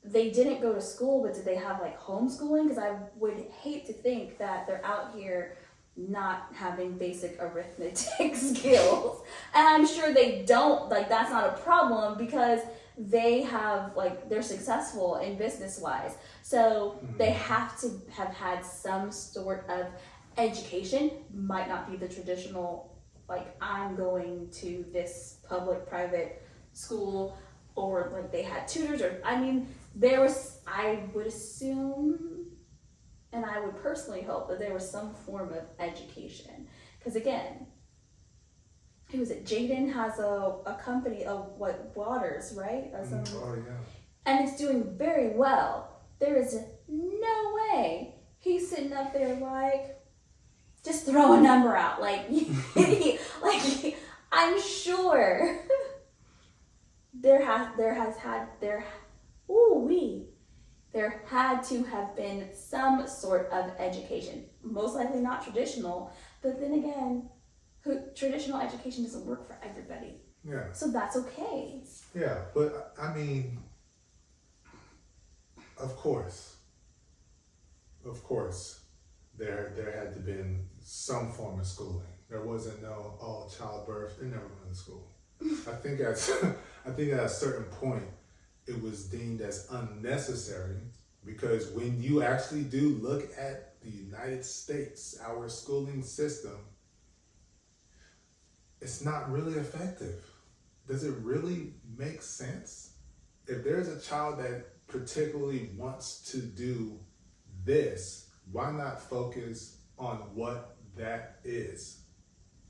they didn't go to school, but did they have, homeschooling? Because I would hate to think that they're out here not having basic arithmetic skills. And I'm sure they don't, that's not a problem because they have, they're successful in business-wise. So they have to have had some sort of education. Might not be the traditional, I'm going to this public-private school, or they had tutors, or, there was, I would assume, and I would personally hope that there was some form of education. Because again, who is it? Jaden has a company of Waters, right? Or something. Oh, yeah. And it's doing very well. There is no way he's sitting up there just throw a number out. I'm sure there had to have been some sort of education. Most likely not traditional, but then again, traditional education doesn't work for everybody. Yeah. So that's okay. Yeah, but of course, there had to been some form of schooling. There wasn't childbirth. They never went to school. I think at a certain point, it was deemed as unnecessary, because when you actually do look at the United States, our schooling system, it's not really effective. Does it really make sense? If there's a child that particularly wants to do this, why not focus on what that is?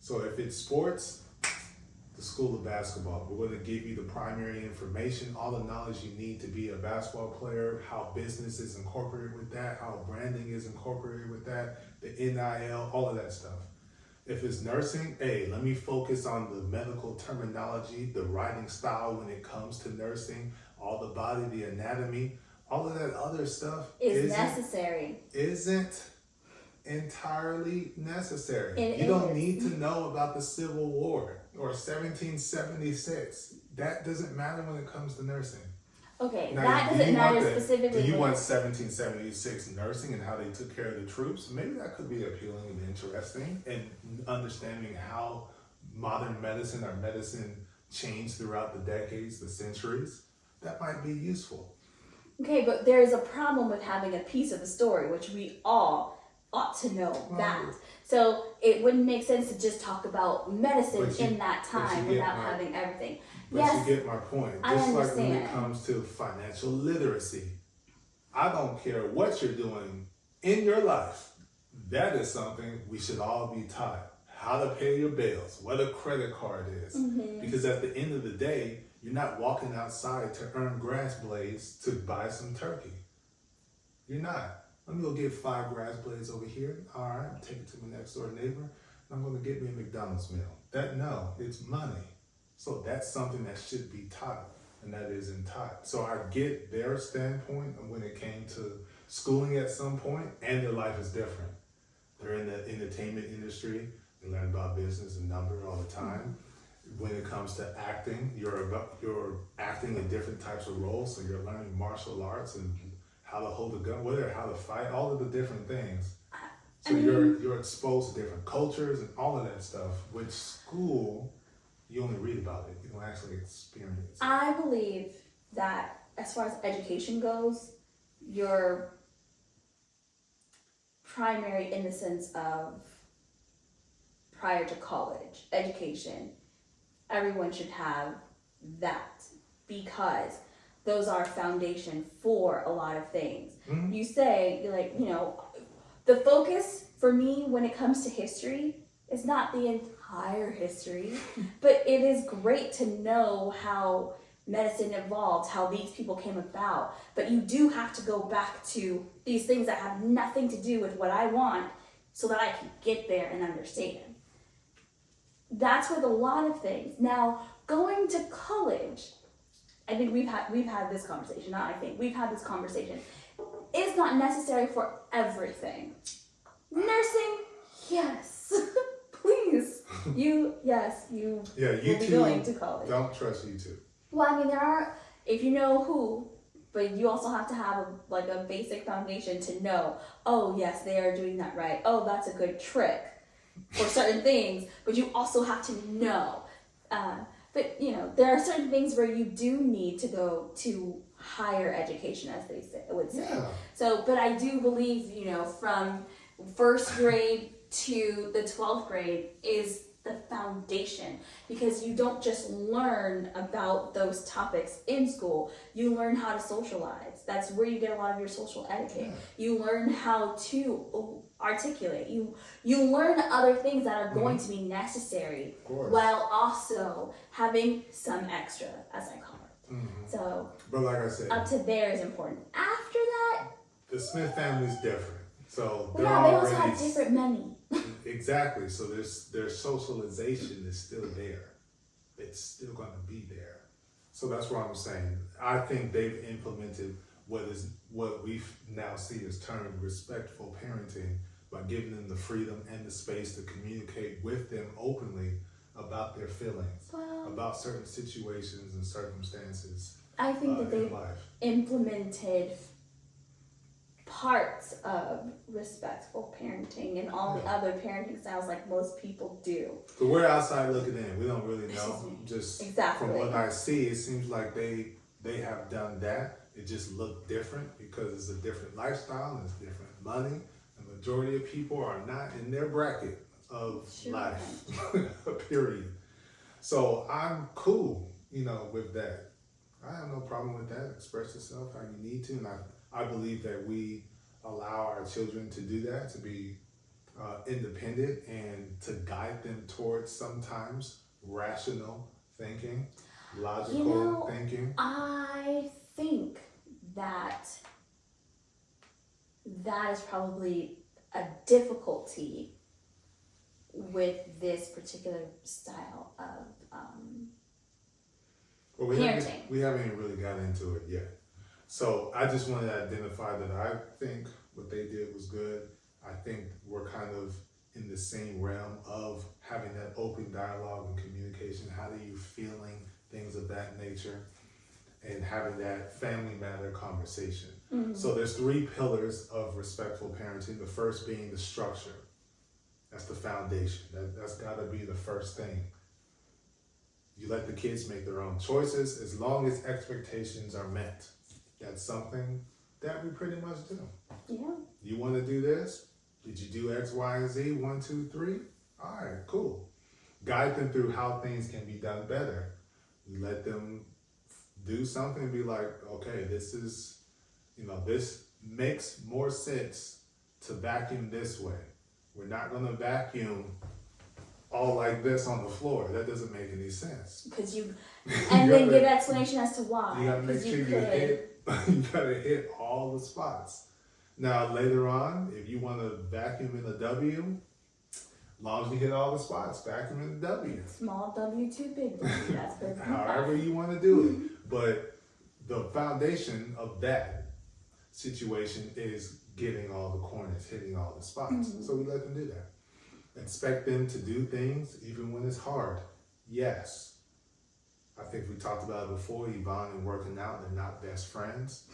So if it's sports, the school of basketball. We're going to give you the primary information, all the knowledge you need to be a basketball player, how business is incorporated with that, how branding is incorporated with that, the NIL, all of that stuff. If it's nursing, hey, let me focus on the medical terminology, the writing style when it comes to nursing, all the body, the anatomy, all of that other stuff is necessary. Isn't entirely necessary. It you don't is. need to know about the Civil War or 1776. That doesn't matter when it comes to nursing. Okay, Now, that do doesn't you want matter that? specifically. Do you when- want 1776 nursing and how they took care of the troops? Maybe that could be appealing and interesting, and understanding how modern medicine or medicine changed throughout the decades, the centuries. That might be useful. Okay, but there is a problem with having a piece of the story, which we all ought to know that. So it wouldn't make sense to just talk about medicine in that time without having everything. But Yes, you get my point. I Just like when it understand. comes to financial literacy, I don't care what you're doing in your life. That is something we should all be taught. How to pay your bills, what a credit card is. Because at the end of the day, you're not walking outside to earn grass blades to buy some turkey. You're not. Let me go get 5 grass blades over here. All right, take it to my next door neighbor. I'm going to get me a McDonald's meal. It's money. So that's something that should be taught, and that isn't taught. So I get their standpoint when it came to schooling at some point, and their life is different. They're in the entertainment industry. They learn about business and number all the time. When it comes to acting, you're acting in different types of roles. So you're learning martial arts and how to hold a gun, how to fight, all of the different things. So you're exposed to different cultures and all of that stuff. Which school, you only read about it. You don't actually experience it. I believe that as far as education goes, you're primary in the sense of prior to college education. Everyone should have that because those are foundation for a lot of things. You say, the focus for me when it comes to history is not the entire history, but it is great to know how medicine evolved, how these people came about. But you do have to go back to these things that have nothing to do with what I want so that I can get there and understand. That's with a lot of things. Now, going to college, I think we've had this conversation, we've had this conversation. It's not necessary for everything. Nursing, yes. Please. You will be going to college. Don't trust YouTube. Well, there are, if you know who, but you also have to have a basic foundation to know, oh yes, they are doing that right. Oh, that's a good trick for certain things, but you also have to know. But there are certain things where you do need to go to higher education, as they would say. Yeah. So, but I do believe, from first grade to the 12th grade is the foundation, because you don't just learn about those topics in school, you learn how to socialize. That's where you get a lot of your social etiquette. Yeah. You learn how to articulate. You learn other things that are going to be necessary while also having some extra, as I call it. So, but like I said, up to there is important. After that, the Smith family is different. So they also have different money. Exactly. So their socialization is still there. It's still going to be there. So that's what I'm saying. I think they've implemented what we now see as termed respectful parenting by giving them the freedom and the space to communicate with them openly about their feelings, about certain situations and circumstances. I think that they've implemented parts of respectful parenting and all the other parenting styles like most people do. So we're outside looking in. We don't really know. Just exactly. From what I see, it seems like they have done that. It just looked different because it's a different lifestyle and it's different money. The majority of people are not in their bracket of life, period. So I'm cool, with that. I have no problem with that. Express yourself how you need to. And I believe that we allow our children to do that, to be independent and to guide them towards sometimes rational thinking, logical thinking? I think that is probably a difficulty with this particular style of Well, parenting. we haven't even really got into it yet. So I just wanted to identify that I think what they did was good. I think we're kind of in the same realm of having that open dialogue and communication. How do you feeling, things of that nature, and having that family matter conversation. Mm-hmm. So there's 3 pillars of respectful parenting. The first being the structure. That's the foundation. That's got to be the first thing. You let the kids make their own choices as long as expectations are met. That's something that we pretty much do. Yeah. You want to do this? Did you do X, Y, and Z? 1, 2, 3? All right, cool. Guide them through how things can be done better. You let them do something and be like, okay, this is, this makes more sense to vacuum this way. We're not going to vacuum all like this on the floor. That doesn't make any sense. Because and then give explanation as to why. You gotta make sure you gotta hit all the spots. Now later on, if you want to vacuum in a W, as long as you hit all the spots, vacuum in the W. Small W, too big W. That's perfect. However you want to do it. But the foundation of that situation is getting all the corners, hitting all the spots. Mm-hmm. So we let them do that. Expect them to do things even when it's hard. Yes. I think we talked about it before, Yvonne and working out, they're not best friends.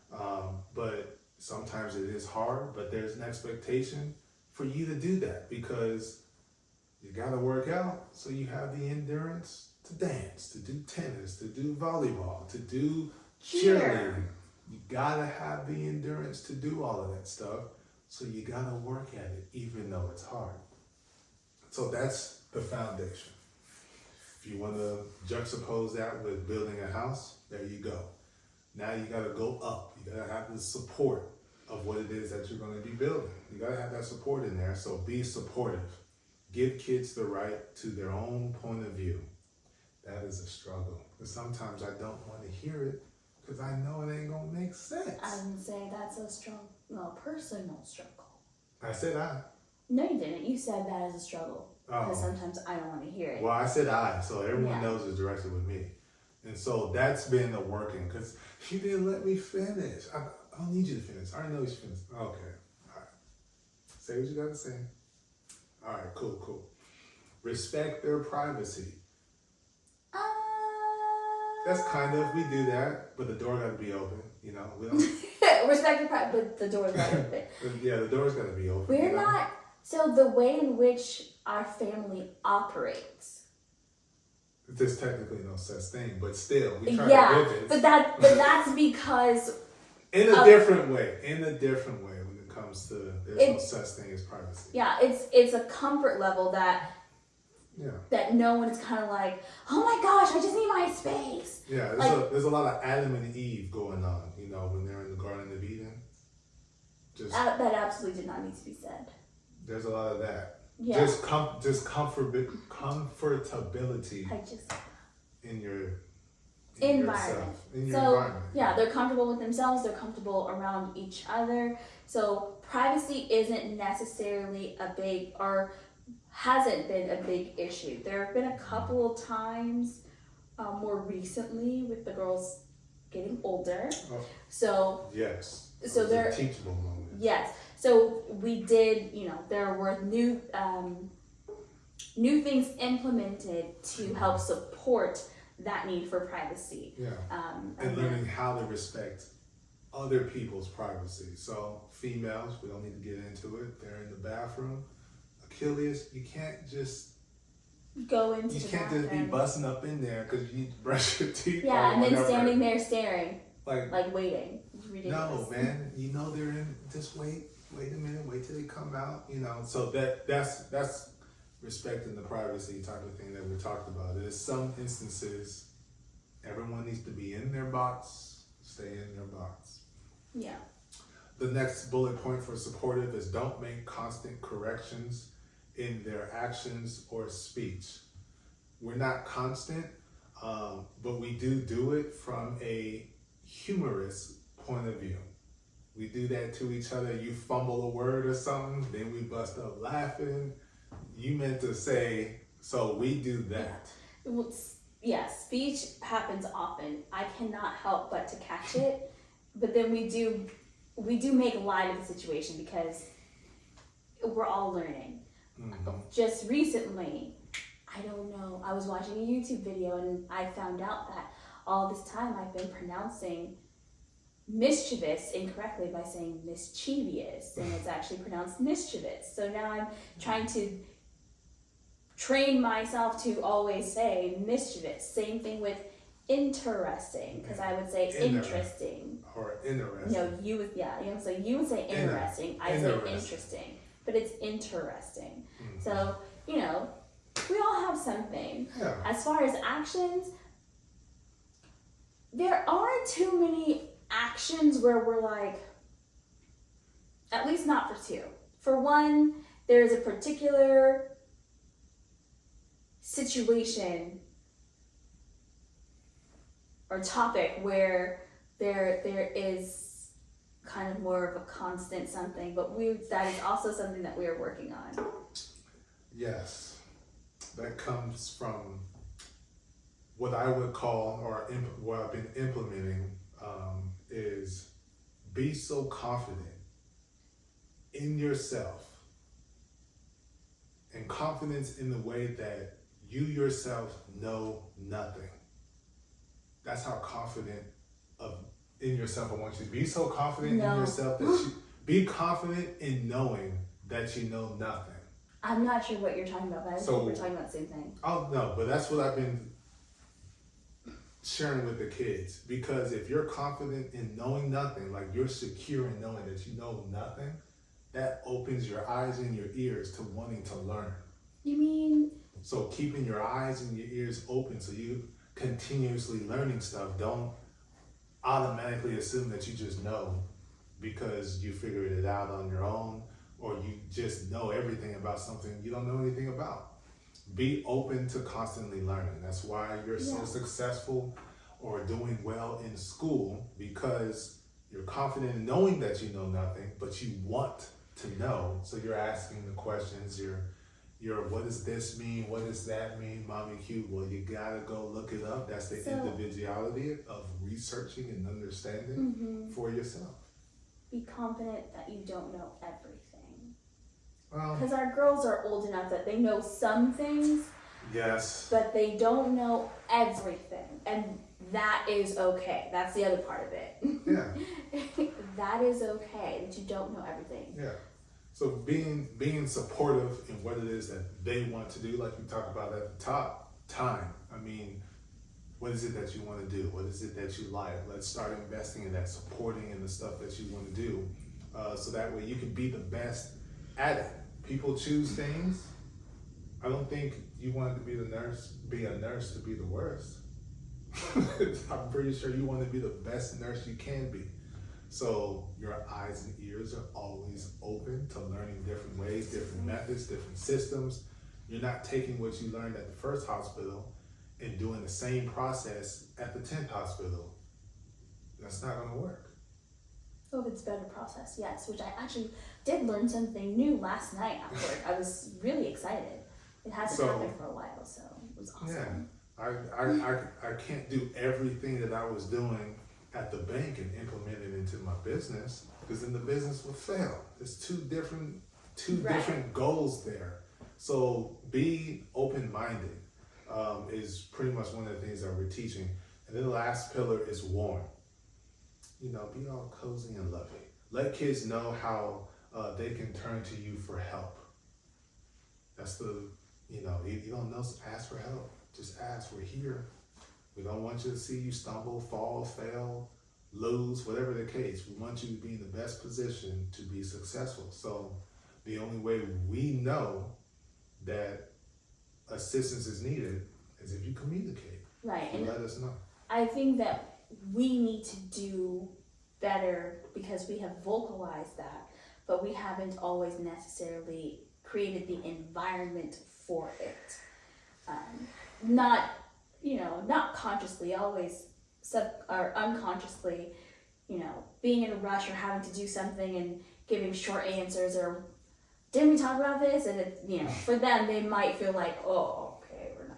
But sometimes it is hard, but there's an expectation for you to do that because you gotta work out so you have the endurance to dance, to do tennis, to do volleyball, to do cheerleading. You gotta have the endurance to do all of that stuff, so you gotta work at it even though it's hard. So that's the foundation. If you want to juxtapose that with building a house, there you go. Now you got to go up. You got to have the support of what it is that you're going to be building. You got to have that support in there. So be supportive. Give kids the right to their own point of view. That is a struggle. Because sometimes I don't want to hear it because I know it ain't going to make sense. I didn't say that's a personal struggle. I said I. No, you didn't. You said that is a struggle. Because sometimes I don't want to hear it. Well, I said I, so everyone knows it's directed with me. And so that's been a working, because you didn't let me finish. I don't need you to finish. I already know you finished. Okay. All right. Say what you got to say. All right, cool. Respect their privacy. That's kind of, we do that, but the door got to be open. We don't. Respect your privacy, but the door's not open. Yeah, the door's got to be open. We're not. So the way in which our family operates. There's technically no such thing, but still, we try to live it. but that's because in a different way when it comes to there's no such thing as privacy. Yeah, it's a comfort level that no one is kind of like, oh my gosh, I just need my space. Yeah, there's a lot of Adam and Eve going on, when they're in the Garden of Eden. That absolutely did not need to be said. There's a lot of that. Yeah. Just comfortability in your environment. Environment. Yeah, they're comfortable with themselves. They're comfortable around each other. So privacy isn't necessarily hasn't been a big issue. There have been a couple of times more recently with the girls getting older. Oh. So yes. So they're a teachable moment. Yes. So we did, there were new things implemented to help support that need for privacy. Yeah. And learning how to respect other people's privacy. So females, we don't need to get into it. They're in the bathroom. Achilles, you can't just go into the bathroom. Just be busting up in there because you need to brush your teeth. Yeah, and then standing there staring. Like waiting. It's ridiculous. No, man. They're in. Just wait a minute. Wait till they come out. So that's respecting the privacy type of thing that we talked about. There's some instances everyone needs to be in their box. Stay in their box. Yeah. The next bullet point for supportive is don't make constant corrections in their actions or speech. We're not constant, but we do it from a humorous point of view. We do that to each other. You fumble a word or something, then we bust up laughing. You meant to say, so we do that. Yeah, speech happens often. I cannot help but to catch it, but then we do make light of the situation because we're all learning. Just recently, I don't know, I was watching a YouTube video and I found out that all this time I've been pronouncing mischievous incorrectly by saying mischievous, and it's actually pronounced mischievous. So now I'm trying to train myself to always say mischievous. Same thing with interesting, because I would say interesting. Or interesting. No, you would say interesting. I say interesting, but it's interesting. So, we all have something. Yeah. As far as actions, there aren't too many actions where we're like, at least not for two. For one, there's a particular situation or topic where there is kind of more of a constant something, but that is also something that we are working on. Yes, that comes from what I would call, or what I've been implementing, is be so confident in yourself, and confidence in the way that you yourself know nothing. That's how confident in yourself I want you to be. So confident in yourself that you be confident in knowing that you know nothing. I'm not sure what you're talking about, but I think we're talking about the same thing. Oh no, but that's what I've been sharing with the kids. Because if you're confident in knowing nothing, like you're secure in knowing that you know nothing, that opens your eyes and your ears to wanting to learn. You mean? So keeping your eyes and your ears open so you continuously learning stuff. Don't automatically assume that you just know because you figured it out on your own, or you just know everything about something you don't know anything about. Be open to constantly learning. That's why you're so successful or doing well in school, because you're confident in knowing that you know nothing, but you want to know. So you're asking the questions, you're what does this mean? What does that mean? Mommy Q, well, you gotta go look it up. That's the individuality of researching and understanding for yourself. Be confident that you don't know everything. Well, because our girls are old enough that they know some things. Yes. But they don't know everything. And that is okay. That's the other part of it. Yeah. That is okay, that you don't know everything. Yeah. So being supportive in what it is that they want to do, like we talked about at the top, time. I mean, what is it that you want to do? What is it that you like? Let's start investing in that, supporting in the stuff that you want to do. So that way you can be the best at it. People choose things. I don't think you wanted to be a nurse to be the worst. I'm pretty sure you want to be the best nurse you can be. So your eyes and ears are always open to learning different ways, different methods, different systems. You're not taking what you learned at the first hospital and doing the same process at the 10th hospital. That's not going to work. Oh, if it's better process, yes, which I actually did learn something new last night at work. I was really excited. It hasn't happened for a while, so it was awesome. Yeah, I can't do everything that I was doing at the bank and implement it into my business, because then the business will fail. There's two different goals there. So be open-minded is pretty much one of the things that we're teaching. And then the last pillar is warm. Be all cozy and loving. Let kids know how they can turn to you for help. That's you don't know, ask for help. Just ask, we're here. We don't want you to see you stumble, fall, fail, lose, whatever the case. We want you to be in the best position to be successful. So the only way we know that assistance is needed is if you communicate. Right. And let us know. I think that we need to do better because we have vocalized that, but we haven't always necessarily created the environment for it. Not, not consciously, always or unconsciously, being in a rush or having to do something and giving short answers or, didn't we talk about this? And for them, they might feel like, oh, okay, we're not.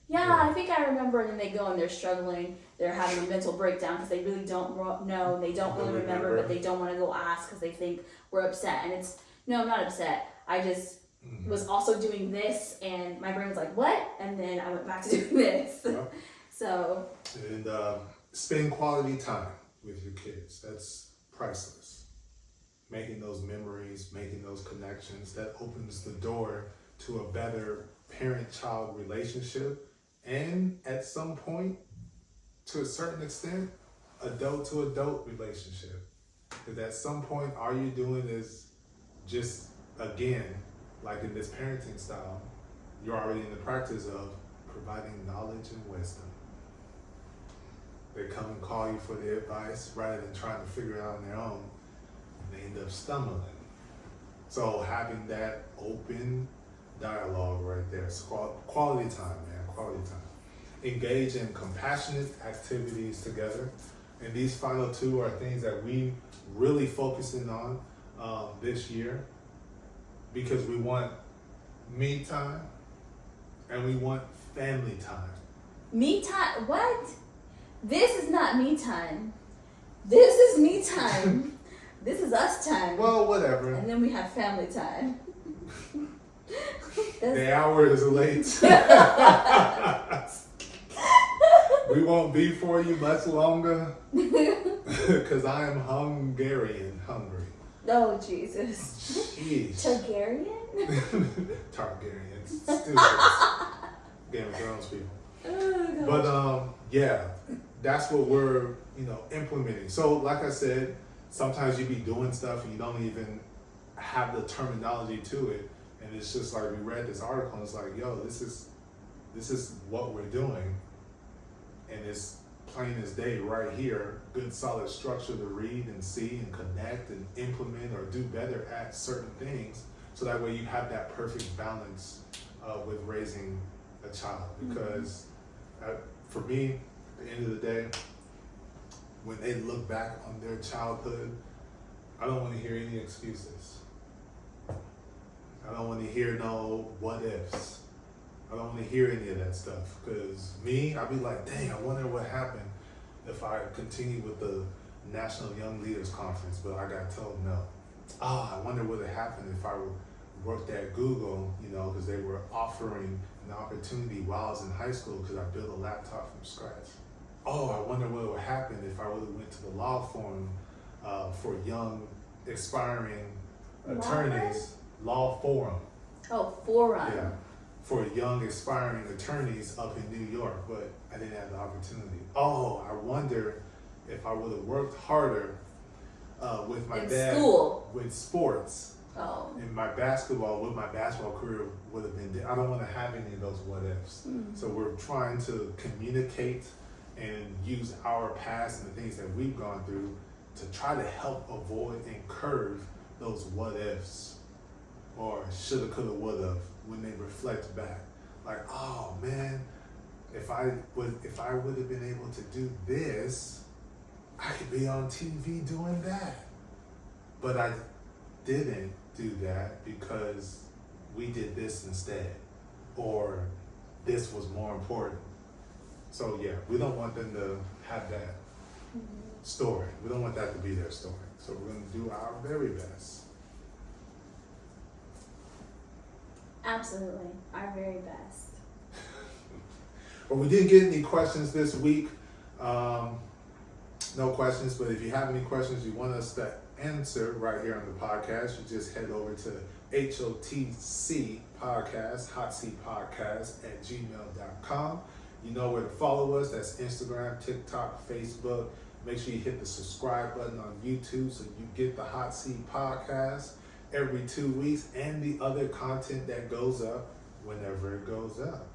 Yeah, I think I remember. And then they go and they're struggling. They're having a mental breakdown because they really don't know. They don't really remember, but they don't want to go ask because they think we're upset. And no, I'm not upset. I just was also doing this, and my brain was like, what? And then I went back to doing this. Yep. So. And spend quality time with your kids. That's priceless. Making those memories, making those connections, that opens the door to a better parent-child relationship, and at some point, to a certain extent, adult-to-adult relationship. Because at some point, all you're doing is just, again, like in this parenting style, you're already in the practice of providing knowledge and wisdom. They come and call you for the advice rather than trying to figure it out on their own. They end up stumbling. So having that open dialogue right there, it's quality time, man, quality time. Engage in compassionate activities together. And these final two are things that we really focusing on this year, because we want me time and we want family time. Me time? What? This is not me time. This is me time. This is us time. Well, whatever. And then we have family time. The hour is late. We won't be for you much longer because I am hungry. Oh, Jesus. Jeez. Targaryen. Stupid. Game of Thrones people. Oh, but yeah, that's what we're implementing. So like I said, sometimes you be doing stuff and you don't even have the terminology to it, and it's just like we read this article and it's like, yo, this is what we're doing, and it's plain as day right here. Good solid structure to read and see and connect and implement or do better at certain things, so that way you have that perfect balance with raising a child. Because for me, at the end of the day, when they look back on their childhood, I don't want to hear any excuses. I don't want to hear no what ifs. I don't want to hear any of that stuff. Because me, I'd be like, dang, I wonder what happened if I continued with the National Young Leaders Conference, but I got told no. I wonder what would happened if I worked at Google, because they were offering an opportunity while I was in high school because I built a laptop from scratch. I wonder what would happen if I would have went to the law firm for young, aspiring attorneys. Law forum. Oh, forum. Yeah, for young, aspiring attorneys up in New York, but I didn't have the opportunity. I wonder if I would have worked harder with my dad school. With sports. In my basketball, what my basketball career would have been. I don't want to have any of those what ifs. So we're trying to communicate and use our past and the things that we've gone through to try to help avoid and curve those what ifs, or shoulda, coulda, woulda, when they reflect back. Like, oh man, if I would have been able to do this, I could be on TV doing that. But I didn't do that because we did this instead, or this was more important. So yeah, we don't want them to have that story. We don't want that to be their story. So we're going to do our very best. Absolutely, our very best. But we didn't get any questions this week. No questions, but if you have any questions you want us to answer right here on the podcast, you just head over to HOTC podcast, HOTC podcast @gmail.com. You know where to follow us. That's Instagram, TikTok, Facebook. Make sure you hit the subscribe button on YouTube so you get the Hot Seat podcast every 2 weeks and the other content that goes up whenever it goes up.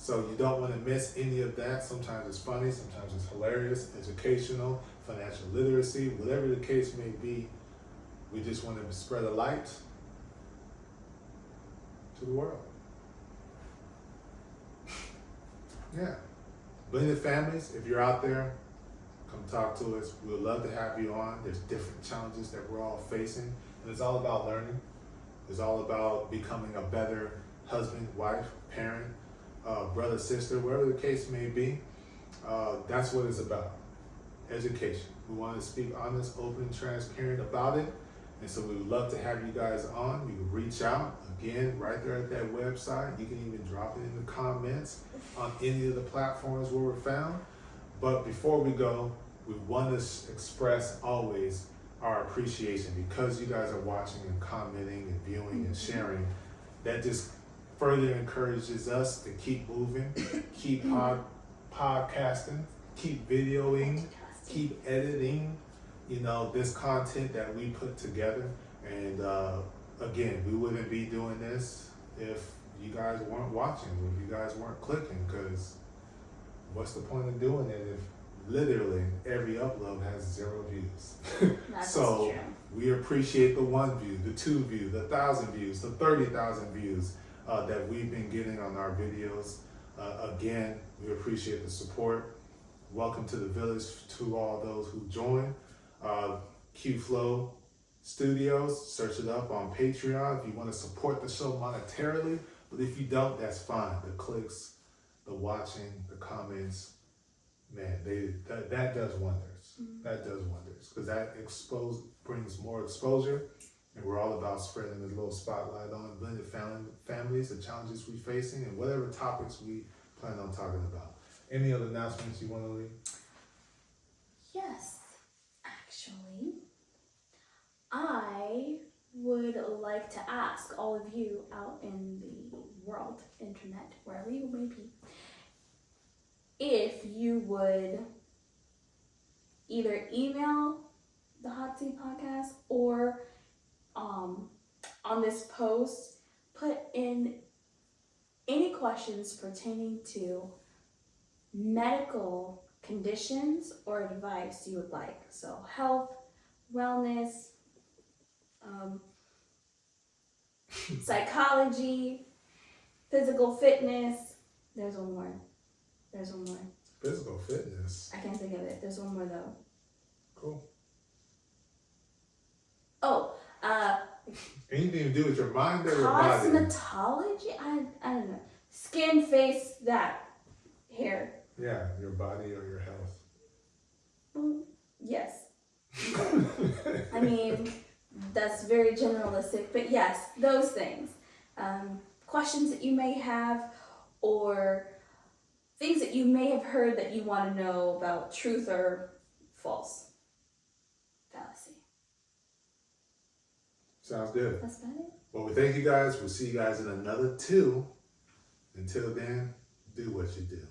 So you don't want to miss any of that. Sometimes it's funny, sometimes it's hilarious, educational, financial literacy, whatever the case may be. We just want to spread a light to the world. Yeah. Blended families, if you're out there, come talk to us. We would love to have you on. There's different challenges that we're all facing, and it's all about learning. It's all about becoming a better husband, wife, parent, brother, sister, whatever the case may be. That's what it's about. Education. We want to speak honest, open, transparent about it. And so we would love to have you guys on. You can reach out, again, right there at that website. You can even drop it in the comments on any of the platforms where we're found. But before we go, we want to express always our appreciation, because you guys are watching and commenting and viewing and sharing. That just further encourages us to keep moving, keep podcasting, keep videoing, keep editing, this content that we put together. And again, we wouldn't be doing this if you guys weren't watching, if you guys weren't clicking, because what's the point of doing it if literally every upload has 0 views? So we appreciate the 1 view, the 2 views, the 1,000 views, the 30,000 views that we've been getting on our videos. Again, we appreciate the support. Welcome to the village to all those who join. Q-Flow Studios, search it up on Patreon if you want to support the show monetarily. But if you don't, that's fine. The clicks, the watching, the comments, man, that does wonders. That does wonders, because that brings more exposure, and we're all about spreading this little spotlight on blended families, the challenges we're facing, and whatever topics we plan on talking about. Any other announcements you want to leave? Yes, actually, I would like to ask all of you out in the world, internet, wherever you may be, if you would either email the HOTC podcast or on this post, put in any questions pertaining to medical conditions or advice you would like. So health, wellness, psychology, physical fitness. There's one more. Physical fitness. I can't think of it. There's one more though. Cool. Oh, anything to do with your mind or your body? cosmetology? I don't know. Skin, face, that. Hair. Yeah, your body or your health. Well, yes. I mean, that's very generalistic, but yes, those things. Questions that you may have, or things that you may have heard that you want to know about truth or false. Fallacy. Sounds good. That's about it. Well, we thank you guys. We'll see you guys in another 2. Until then, do what you do.